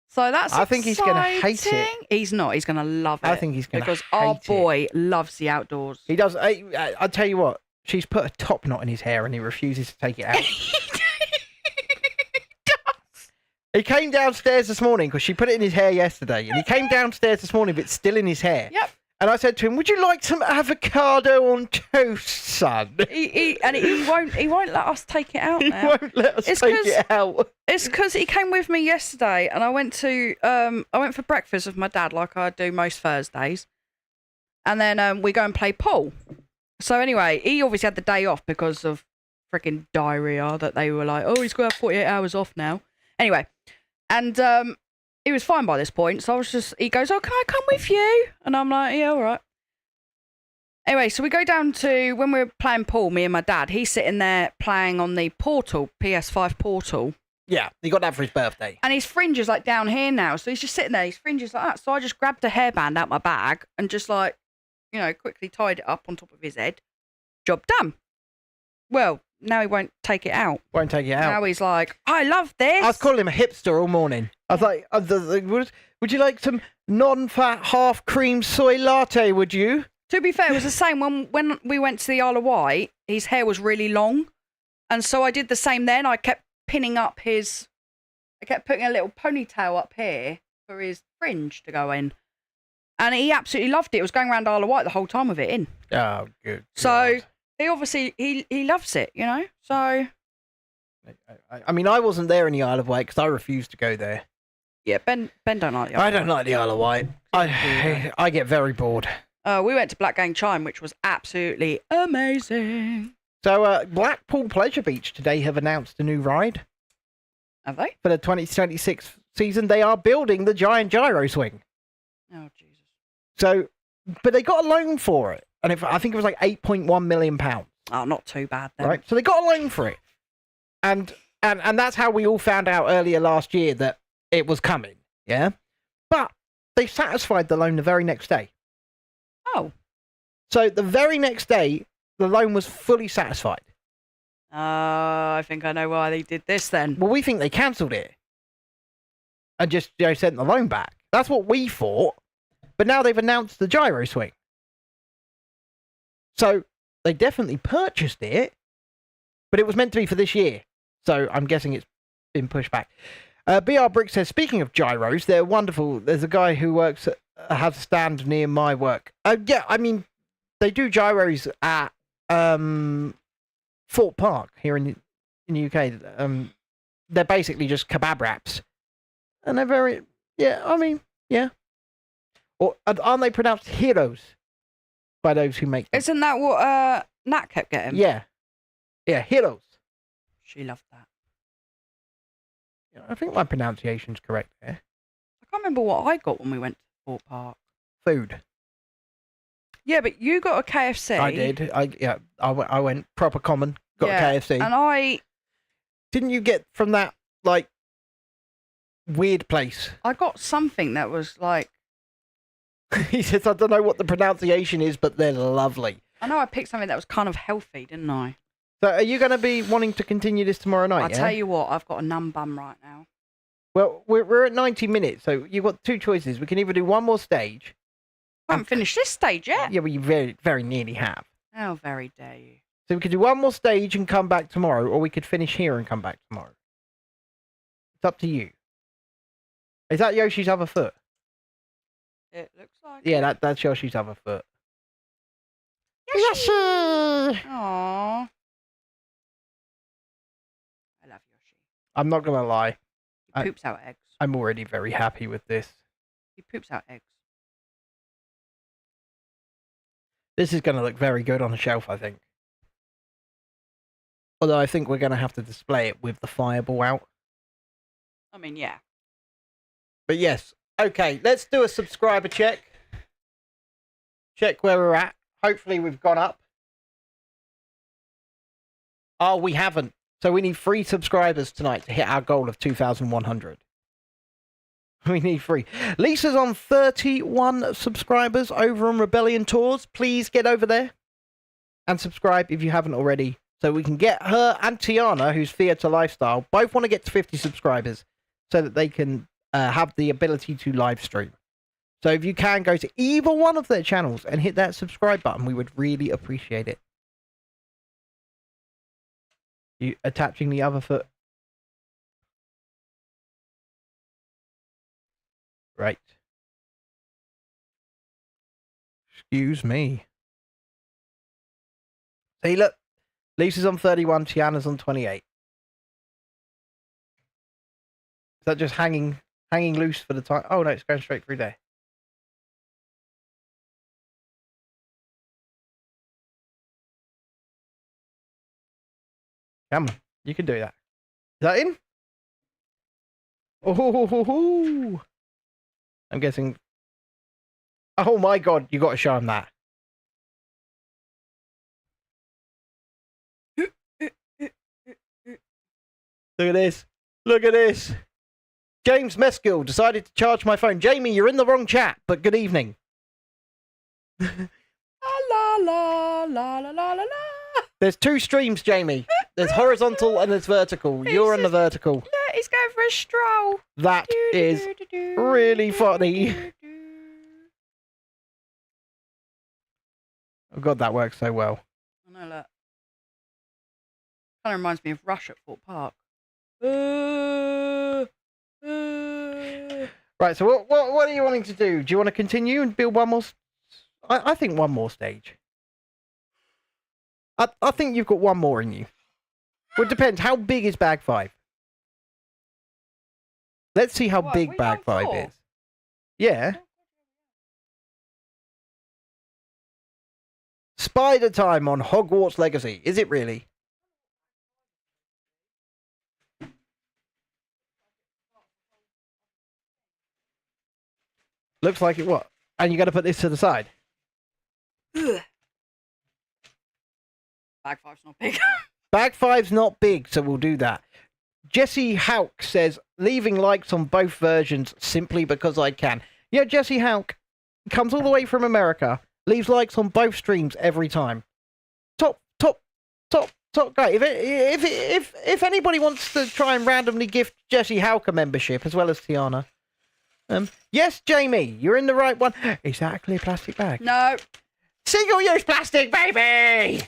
So that's I think he's going to hate it. He's not. He's going to love it. I think he's going to hate it. Because our boy loves the outdoors. He does. I'll tell you what. She's put a top knot in his hair and he refuses to take it out. He came downstairs this morning because she put it in his hair yesterday. And he came downstairs this morning, but it's still in his hair. Yep. And I said to him, would you like some avocado on toast, son? He won't let us take it out now. He won't let us take it out. It's because he came with me yesterday and I went for breakfast with my dad like I do most Thursdays. And then we go and play pool. So anyway, he obviously had the day off because of freaking diarrhea that they were like, oh, he's going to have 48 hours off now. Anyway, and he was fine by this point. So he goes, oh, can I come with you? And I'm like, yeah, all right. Anyway, so we go down to, when we're playing pool, me and my dad, he's sitting there playing on the Portal, PS5 Portal. Yeah, he got that for his birthday. And his fringe is like down here now. So he's just sitting there, his fringe is like that. So I just grabbed a hairband out my bag and just like, you know, quickly tied it up on top of his head. Job done. Well, now he won't take it out. Won't take it out. Now he's like, I love this. I was calling him a hipster all morning. I was like, would you like some non-fat half-cream soy latte, would you? To be fair, it was the same when we went to the Isle of Wight, his hair was really long. And so I did the same then. I kept putting a little ponytail up here for his fringe to go in. And he absolutely loved it. It was going around Isle of Wight the whole time with it in. Oh, good. So he obviously, he loves it, you know? So. I mean, I wasn't there in the Isle of Wight because I refused to go there. Yeah, Ben don't like the Isle of Wight. I don't like the Isle of Wight. I get very bored. We went to Black Gang Chime, which was absolutely amazing. So, Blackpool Pleasure Beach today have announced a new ride. Have they? For the 2026 season, they are building the giant gyro swing. Oh, Jesus. So, but they got a loan for it. And I think it was like £8.1 million. Oh, not too bad then. Right? So they got a loan for it. And that's how we all found out earlier last year that it was coming. Yeah? But they satisfied the loan the very next day. Oh. So the very next day, the loan was fully satisfied. I think I know why they did this then. Well, we think they cancelled it. And just sent the loan back. That's what we thought. But now they've announced the gyro swing. So they definitely purchased it. But it was meant to be for this year. So I'm guessing it's been pushed back. BR Brick says, speaking of gyros, they're wonderful. There's a guy who has a stand near my work. Yeah, I mean, they do gyros at Fort Park here in the UK. They're basically just kebab wraps. And they're very, yeah, I mean, yeah. Or aren't they pronounced heroes by those who make them? Isn't that what Nat kept getting? Yeah. Yeah, heroes. She loved that. Yeah, I think my pronunciation's correct there. I can't remember what I got when we went to Fort Park. Food. Yeah, but you got a KFC. I did. I went proper common, got a KFC. And I... Didn't you get from that, like, weird place? I got something that was like... He says, I don't know what the pronunciation is, but they're lovely. I know I picked something that was kind of healthy, didn't I? So are you going to be wanting to continue this tomorrow night? I'll tell you what, I've got a numb bum right now. Well, we're at 90 minutes, so you've got two choices. We can either do one more stage. I haven't finished this stage yet. Yeah, well, you very, very nearly have. How very dare you. So we could do one more stage and come back tomorrow, or we could finish here and come back tomorrow. It's up to you. Is that Yoshi's other foot? It looks like. Yeah, that's Yoshi's other foot. Yoshi! Yoshi! Aww. I love Yoshi. I'm not gonna lie. He poops out eggs. I'm already very happy with this. He poops out eggs. This is gonna look very good on the shelf, I think. Although I think we're gonna have to display it with the fireball out. I mean, yeah. But yes. Okay, let's do a subscriber check. Check where we're at. Hopefully we've gone up. Oh, we haven't. So we need 3 subscribers tonight to hit our goal of 2,100. We need 3. Lisa's on 31 subscribers over on Rebellion Tours. Please get over there and subscribe if you haven't already, so we can get her and Tiana, who's Theatre Lifestyle, both want to get to 50 subscribers so that they can have the ability to live stream. So if you can, go to either one of their channels and hit that subscribe button, we would really appreciate it. You attaching the other foot? Right. Excuse me. See, look. Lisa's on 31, Tiana's on 28. Is that just hanging loose for the time? Oh, no, it's going straight through there. Come on. You can do that. Is that in? Oh, I'm guessing. Oh my god, you got to show him that. Look at this. Look at this. James Meskill decided to charge my phone. Jamie, you're in the wrong chat, but good evening. La la la la la la la. There's 2 streams, Jamie. There's horizontal and there's vertical. You're on the vertical. Yeah, he's going for a stroll. That is really funny. Oh god, that works so well. I know that. Kind of reminds me of Rush at Fort Park. Right, so what are you wanting to do? Do you want to continue and build one more? I think one more stage. I think you've got one more in you. Well, it depends. How big is bag 5? Let's see how big bag 5 is. Yeah. Spider time on Hogwarts Legacy. Is it really? Looks like it. What? And you got to put this to the side. Ugh. Bag 5's not big. Bag 5's not big, so we'll do that. Jesse Hauk says, leaving likes on both versions simply because I can. Yeah, Jesse Hauk comes all the way from America, leaves likes on both streams every time. Top guy. If anybody wants to try and randomly gift Jesse Hauk a membership, as well as Tiana. Yes, Jamie, you're in the right one. Is that a clear plastic bag? No. Single-use plastic, baby!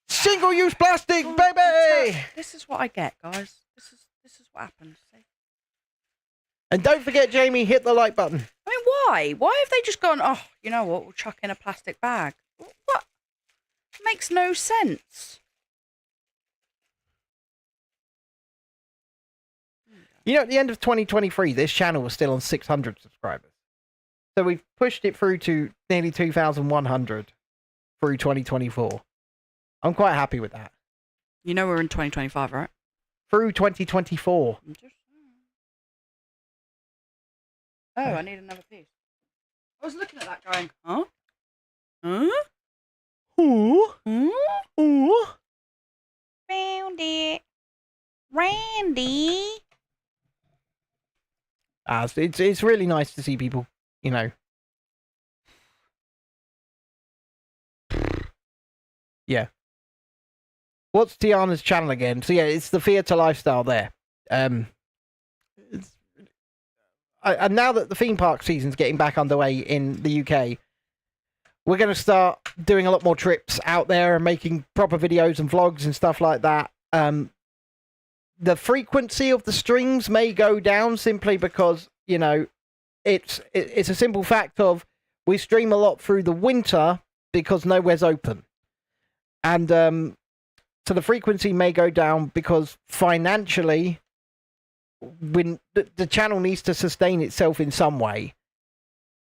Single-use plastic, baby! This is what I get, guys. This is what happens. See? And don't forget, Jamie, hit the like button. I mean, why? Why have they just gone, oh, you know what, we'll chuck in a plastic bag? What? It makes no sense. You know, at the end of 2023, this channel was still on 600 subscribers. So we've pushed it through to nearly 2,100 through 2024. I'm quite happy with that. You know we're in 2025, right? Through 2024. Oh, I need another piece. I was looking at that going, huh? Huh? Ooh. Ooh. Found it. Randy. It's really nice to see people, you know. Yeah. What's Tiana's channel again? So yeah, it's the Theatre Lifestyle there. And now that the theme park season's getting back underway in the UK, we're going to start doing a lot more trips out there and making proper videos and vlogs and stuff like that. the frequency of the streams may go down simply because, you know, it's a simple fact of we stream a lot through the winter because nowhere's open. And so the frequency may go down because financially, when the channel needs to sustain itself in some way.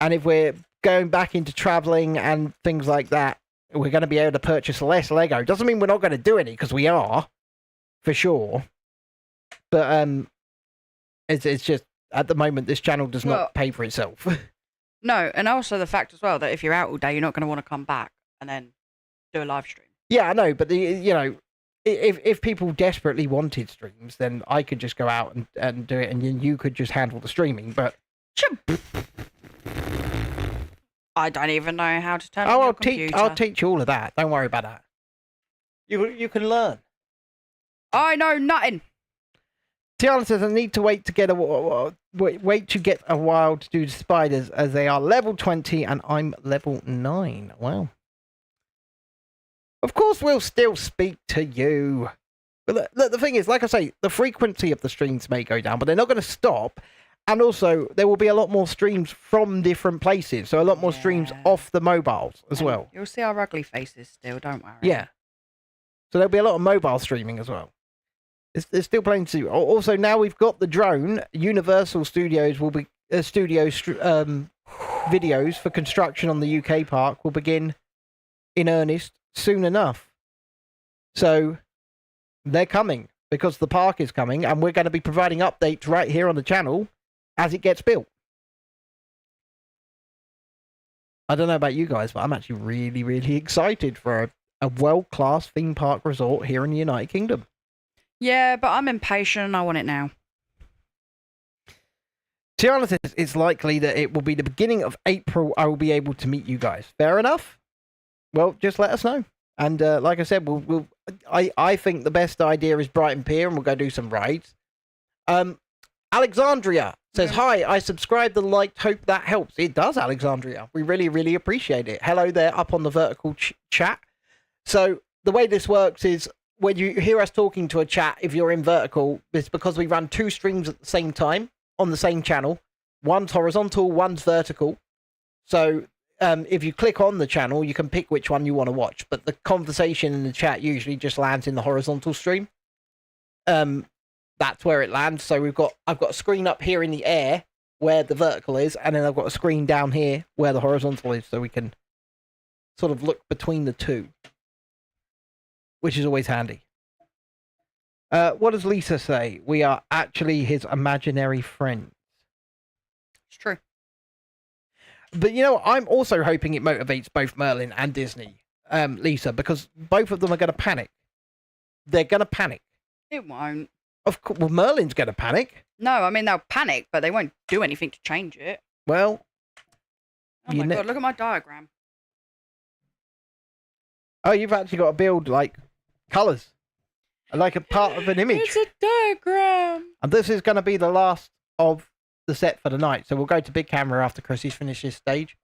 And if we're going back into traveling and things like that, we're going to be able to purchase less Lego. Doesn't mean we're not going to do any, because we are, for sure. But it's just, at the moment, this channel does not pay for itself. No, and also the fact as well that if you're out all day, you're not going to want to come back and then do a live stream. Yeah, I know, but you know, if people desperately wanted streams, then I could just go out and do it, and then you could just handle the streaming. But I don't even know how to turn on your computer. I'll teach you all of that. Don't worry about that. You can learn. I know nothing. Tiana says, I need to wait to get a while to do the spiders, as they are level 20 and I'm level 9. Wow. Of course, we'll still speak to you. But the thing is, like I say, the frequency of the streams may go down, but they're not going to stop. And also, there will be a lot more streams from different places. So a lot more streams off the mobiles as well. You'll see our ugly faces still, don't worry. Yeah. So there'll be a lot of mobile streaming as well. There's still plenty to do. Also, now we've got the drone. Universal Studios will be videos for construction on the UK park will begin in earnest soon enough. So they're coming because the park is coming, and we're going to be providing updates right here on the channel as it gets built. I don't know about you guys, but I'm actually really, really excited for a world-class theme park resort here in the United Kingdom. Yeah, but I'm impatient. I want it now. Tiana says it's likely that it will be the beginning of April I will be able to meet you guys. Fair enough. Well, just let us know. And like I said, I think the best idea is Brighton Pier, and we'll go do some rides. Alexandria says, hi, I subscribed and liked, hope that helps. It does, Alexandria. We really, really appreciate it. Hello there up on the vertical chat. So the way this works is when you hear us talking to a chat, if you're in vertical, it's because we run 2 streams at the same time on the same channel. One's horizontal, one's vertical. So if you click on the channel, you can pick which one you want to watch. But the conversation in the chat usually just lands in the horizontal stream. That's where it lands. So I've got a screen up here in the air where the vertical is, and then I've got a screen down here where the horizontal is, so we can sort of look between the two, which is always handy. What does Lisa say? We are actually his imaginary friends. It's true. But, you know, I'm also hoping it motivates both Merlin and Disney, Lisa, because both of them are going to panic. They're going to panic. It won't. Of course, well, Merlin's going to panic. No, I mean, they'll panic, but they won't do anything to change it. Well... Oh my God, look at my diagram. Oh, you've actually got to build, like, colours. Like a part of an image. It's a diagram. And this is going to be the last of the set for the night. So we'll go to big camera after Chrissy's finished his stage.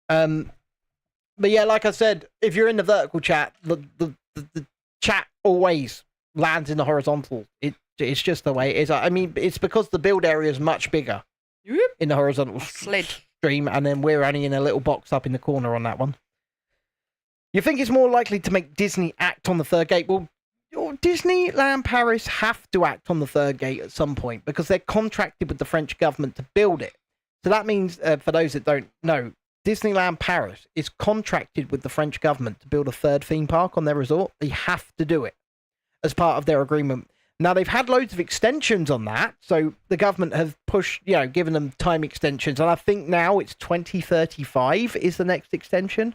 But yeah, like I said, if you're in the vertical chat, the chat always lands in the horizontal. It's just the way it is. I mean, it's because the build area is much bigger in the horizontal stream, and then we're only in a little box up in the corner on that one. You think it's more likely to make Disney act on the third gate? Well, Disneyland Paris have to act on the third gate at some point because they're contracted with the French government to build it. So that means, for those that don't know, Disneyland Paris is contracted with the French government to build a third theme park on their resort. They have to do it as part of their agreement. Now, they've had loads of extensions on that. So the government have pushed, given them time extensions. And I think now it's 2035 is the next extension.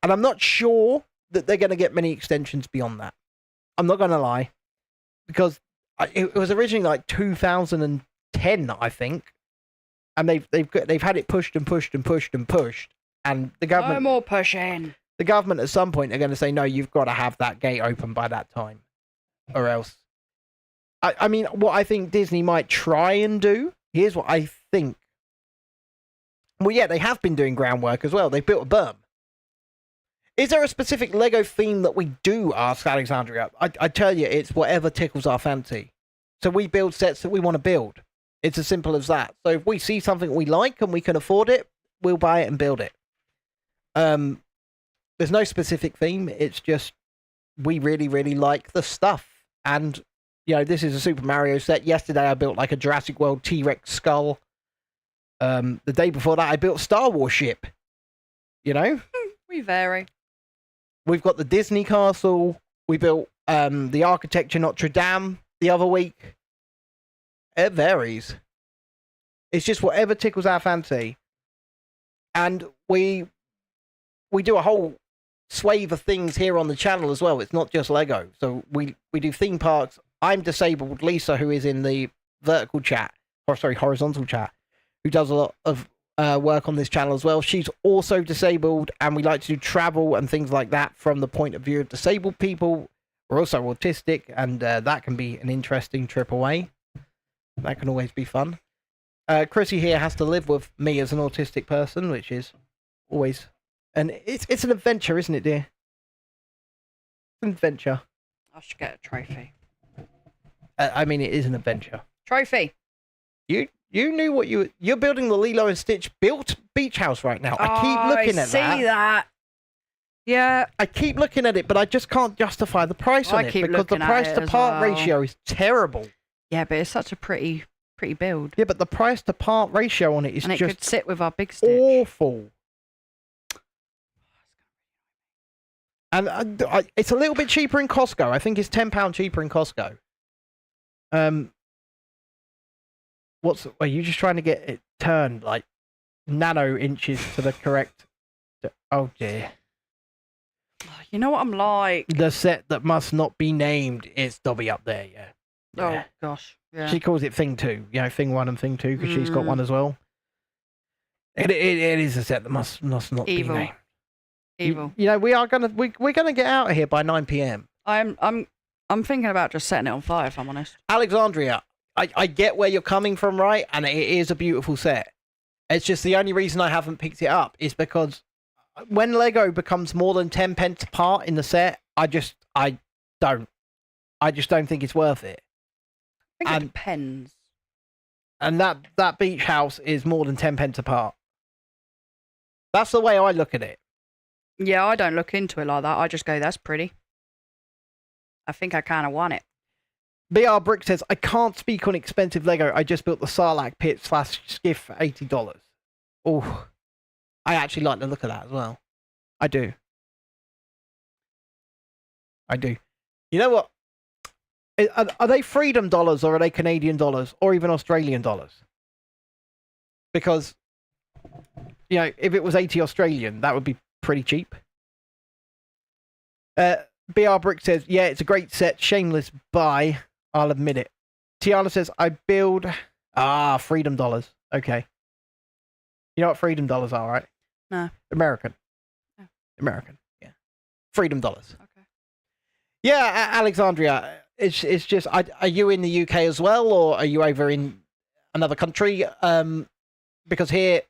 And I'm not sure that they're going to get many extensions beyond that. I'm not going to lie. Because it was originally like 2010, I think. And they've had it pushed and pushed and pushed and pushed. And the government... No more pushing. The government at some point are going to say, no, you've got to have that gate open by that time. Or else... I mean, what I think Disney might try and do... Here's what I think. Well, yeah, they have been doing groundwork as well. They built a berm. Is there a specific Lego theme that we do? Ask Alexandria. I tell you, it's whatever tickles our fancy. So we build sets that we want to build. It's as simple as that. So if we see something we like and we can afford it, we'll buy it and build it. There's no specific theme. It's just we really, really like the stuff. And, you know, this is a Super Mario set. Yesterday I built like a Jurassic World T-Rex skull. The day before that I built a Star Wars ship. You know? We vary. We've got the Disney castle. We built the architecture Notre Dame the other week. It varies. It's just whatever tickles our fancy. And we do a whole swathe of things here on the channel as well. It's not just Lego. So we do theme parks. I'm disabled. Lisa, who is in the horizontal chat, who does a lot of work on this channel as well. She's also disabled, and we like to do travel and things like that from the point of view of disabled people. We're also autistic, and that can be an interesting trip away. That can always be fun. Chrissy here has to live with me as an autistic person, which is always... And it's an adventure, isn't it, dear? It's an adventure. I should get a trophy. I mean, it is an adventure. Trophy. You knew what you're building the Lilo and Stitch built beach house right now. I keep looking at that. I see that. Yeah. I keep looking at it, but I just can't justify the price on it because the price to part ratio is terrible. Yeah, but it's such a pretty build. Yeah, but the price to part ratio on it is and it just could sit with our big Stitch. Awful. And it's a little bit cheaper in Costco. I think it's £10 cheaper in Costco. Are you just trying to get it turned like nano inches to the correct? Oh dear. You know what I'm like? The set that must not be named is Dobby up there, yeah. Oh gosh. Yeah. She calls it Thing 2, you know, Thing 1 and Thing 2, because she's got one as well. It is a set that must not be named. Evil. You know, we're gonna get out of here by 9 p.m. I'm thinking about just setting it on fire, if I'm honest. Alexandria, I get where you're coming from, right? And it is a beautiful set. It's just the only reason I haven't picked it up is because when Lego becomes more than 10 pence a part in the set, I just don't think it's worth it. I think it depends. And that beach house is more than 10 pence a part. That's the way I look at it. Yeah, I don't look into it like that. I just go, that's pretty. I think I kind of want it. BR Brick says, I can't speak on expensive Lego. I just built the Sarlacc pit / skiff for $80. Oh, I actually like the look of that as well. I do. You know what? Are they freedom dollars or are they Canadian dollars or even Australian dollars? Because, you know, if it was 80 Australian, that would be pretty cheap. BR Brick says, yeah, it's a great set. Shameless buy. I'll admit it. Tiana says, I build... freedom dollars. Okay. You know what freedom dollars are, right? No. American. Oh. American, yeah. Freedom dollars. Okay. Yeah, Alexandria, it's just... Are you in the UK as well, or are you over in another country? Because here...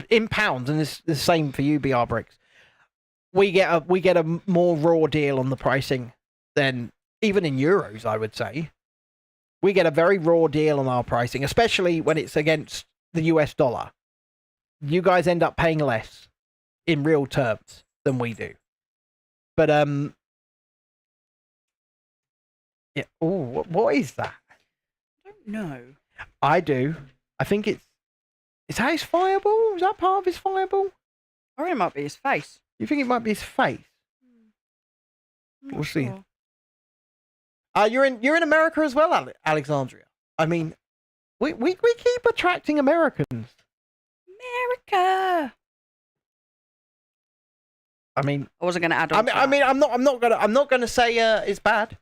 in pounds, and it's the same for you, BR Bricks. We get a more raw deal on the pricing than even in euros, I would say. We get a very raw deal on our pricing, especially when it's against the US dollar. You guys end up paying less in real terms than we do. But yeah. Oh, what is that? I don't know. I do. I think it's... Is that his fireball? Is that part of his fireball? Or it might be his face. You think it might be his face? We'll see. You're in America as well, Alexandria. I mean, we keep attracting Americans. America. I mean, I wasn't going to add on. I'm not gonna say it's bad.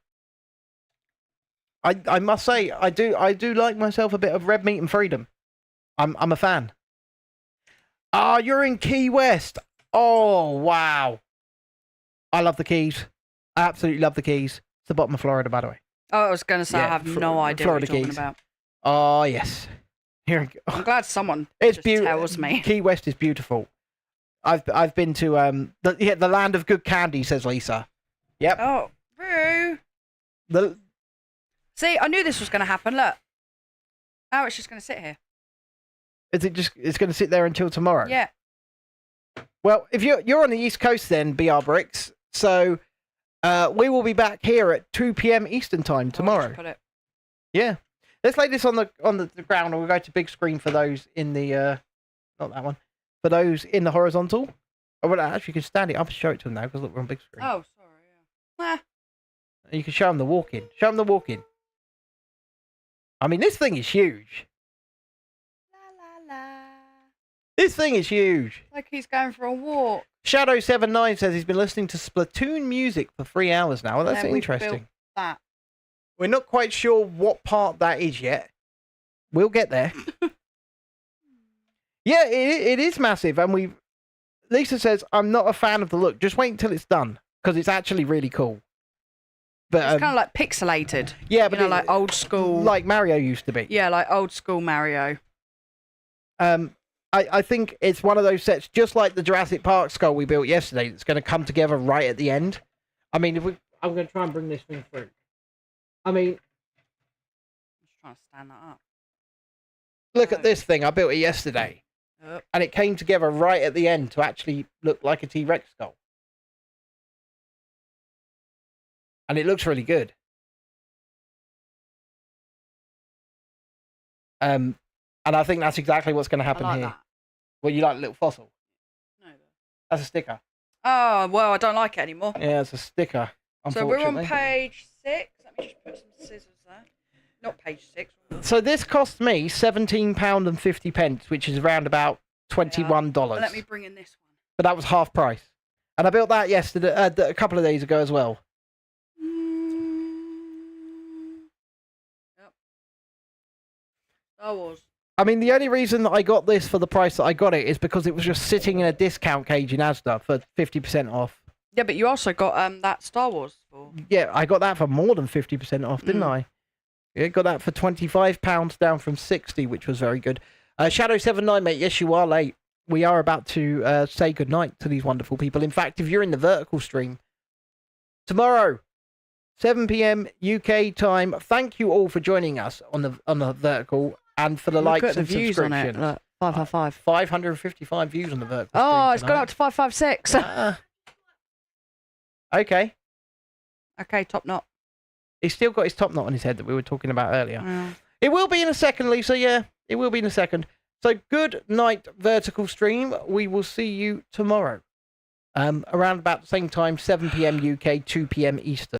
I must say I do like myself a bit of red meat and freedom. I'm a fan. You're in Key West. Oh, wow. I love the Keys. I absolutely love the Keys. It's the bottom of Florida, by the way. Oh, I was going to say, I have no idea Florida what you're Keys. talking about. Oh, yes. Here we go. I'm glad someone It's just tells me. Key West is beautiful. I've been to the land of good candy, says Lisa. Yep. Oh, Roo. See, I knew this was going to happen. Look. Oh, it's just going to sit here. Is it just? It's going to sit there until tomorrow. Yeah. Well, if you're on the East Coast, then BR Bricks. So we will be back here at 2 p.m. Eastern time tomorrow. Put it. Yeah. Let's lay this on the ground, and we'll go to big screen for those in the not that one, for those in the horizontal. Oh, well, actually, you can stand it up and show it to them now because look, we're on big screen. Oh, sorry. Yeah. You can show them the walk-in. Show them the walk-in. I mean, this thing is huge. La la la. This thing is huge. Like he's going for a walk. Shadow79 says he's been listening to Splatoon music for 3 hours now. Well, that's And we've interesting. built that. We're not quite sure what part that is yet. We'll get there. Yeah, it is massive. And Lisa says, I'm not a fan of the look. Just wait until it's done. Because it's actually really cool. But It's kind of like pixelated. yeah, but like old school. like Mario used to be. Yeah, like old school Mario. I think it's one of those sets, just like the Jurassic Park skull we built yesterday, that's going to come together right at the end. I mean, I'm going to try and bring this thing through. I mean, I'm just trying to stand that up. look at this thing. I built it yesterday. Yep. And it came together right at the end to actually look like a T-Rex skull. And it looks really good. And I think that's exactly what's going to happen I like here. that. Well, you like a little fossil? No. That's a sticker. Oh, well, I don't like it anymore. Yeah, it's a sticker. So we're on Unfortunately. page 6. Let me just put some scissors there. Not page 6. So this cost me £17.50, which is around about $21. Let me bring in this one. But that was half price. And I built that yesterday, a couple of days ago as well. Yep. Star Wars. I mean, the only reason that I got this for the price that I got it is because it was just sitting in a discount cage in Asda for 50% off. Yeah, but you also got that Star Wars for. Yeah, I got that for more than 50% off, didn't I? Yeah, got that for £25 down from 60, which was very good. Shadow79, mate, yes, you are late. We are about to say goodnight to these wonderful people. In fact, if you're in the vertical stream, tomorrow, 7 p.m. UK time, thank you all for joining us on the vertical and for the likes Look at the and views on subscriptions. it. Look, 555. 555 views on the vertical Oh, stream it's gone up to 556. Okay. Okay, top knot. He's still got his top knot on his head that we were talking about earlier. Yeah. It will be in a second, Lisa. Yeah, it will be in a second. So good night, vertical stream. We will see you tomorrow. Around about the same time, 7 p.m. UK, 2 p.m. Eastern.